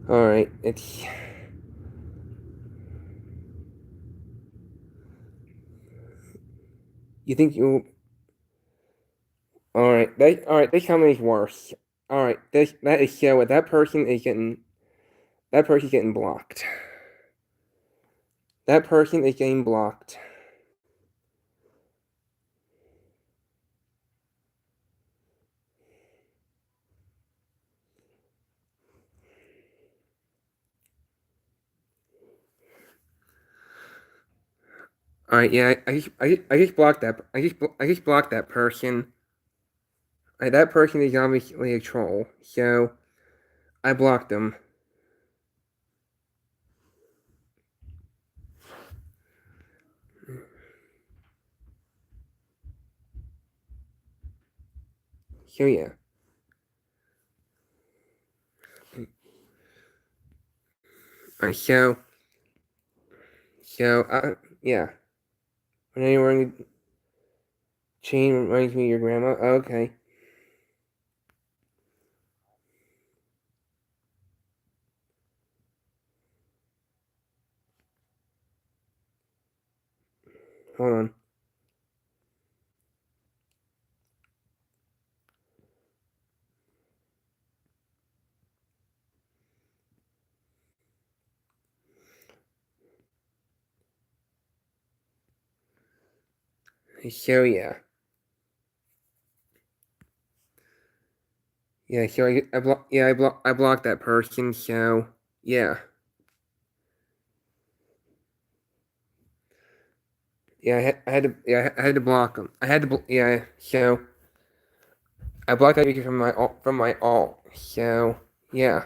Alright, it's... You think you... Alright, this comment is worse. Alright, that is so... That person's getting blocked. That person is getting blocked. Alright, yeah, I just blocked that. I just blocked that person. That person is obviously a troll, so I blocked them. So yeah. Alright, so yeah. When you're wearing a chain reminds me of your grandma. Okay. Hold on. So yeah. Yeah, so I blocked that person, so yeah. Yeah, I had to block them. So I blocked that user from my alt. So yeah.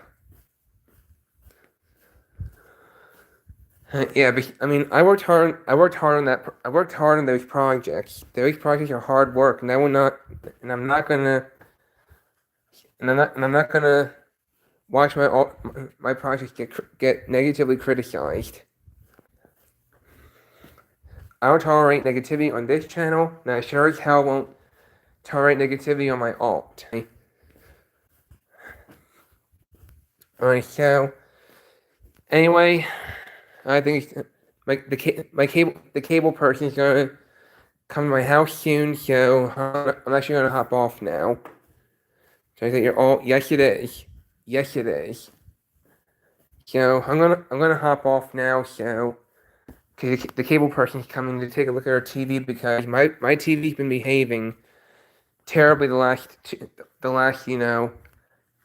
Yeah, but, I worked hard on that. I worked hard on those projects. Those projects are hard work, and I'm not gonna watch my projects get negatively criticized. I don't tolerate negativity on this channel, and I sure as hell won't tolerate negativity on my alt. Alright, so anyway, I think the cable person is gonna come to my house soon, so I'm actually gonna hop off now. So I think you're all yes it is. Yes it is. So I'm gonna hop off now, so cause the cable person's coming to take a look at our TV because my TV's been behaving terribly the last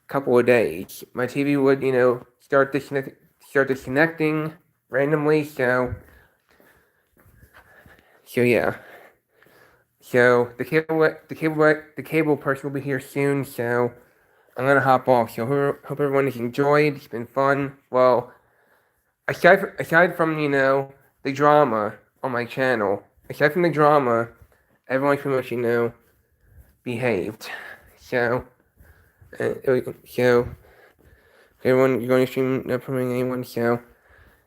couple of days. My TV would, start disconnecting randomly. So yeah. So the cable person will be here soon. So I'm gonna hop off. So hope everyone has enjoyed. It's been fun. Well, aside from the drama on my channel, aside from the drama, everyone's pretty much behaved. So so everyone, you're going to stream not promoting anyone. So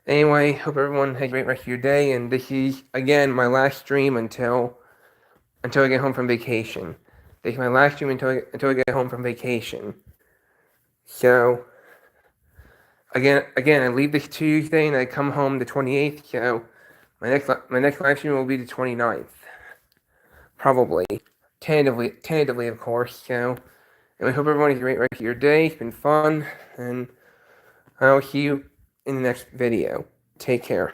anyway, hope everyone has a great rest of your day. And this is again my last stream until I get home from vacation. This is my last stream until I get home from vacation. So again, I leave this Tuesday and I come home the 28th. So my next live stream will be the 29th, probably, tentatively, of course. So, and I hope everyone has a great rest of your day. It's been fun, and I'll see you in the next video. Take care.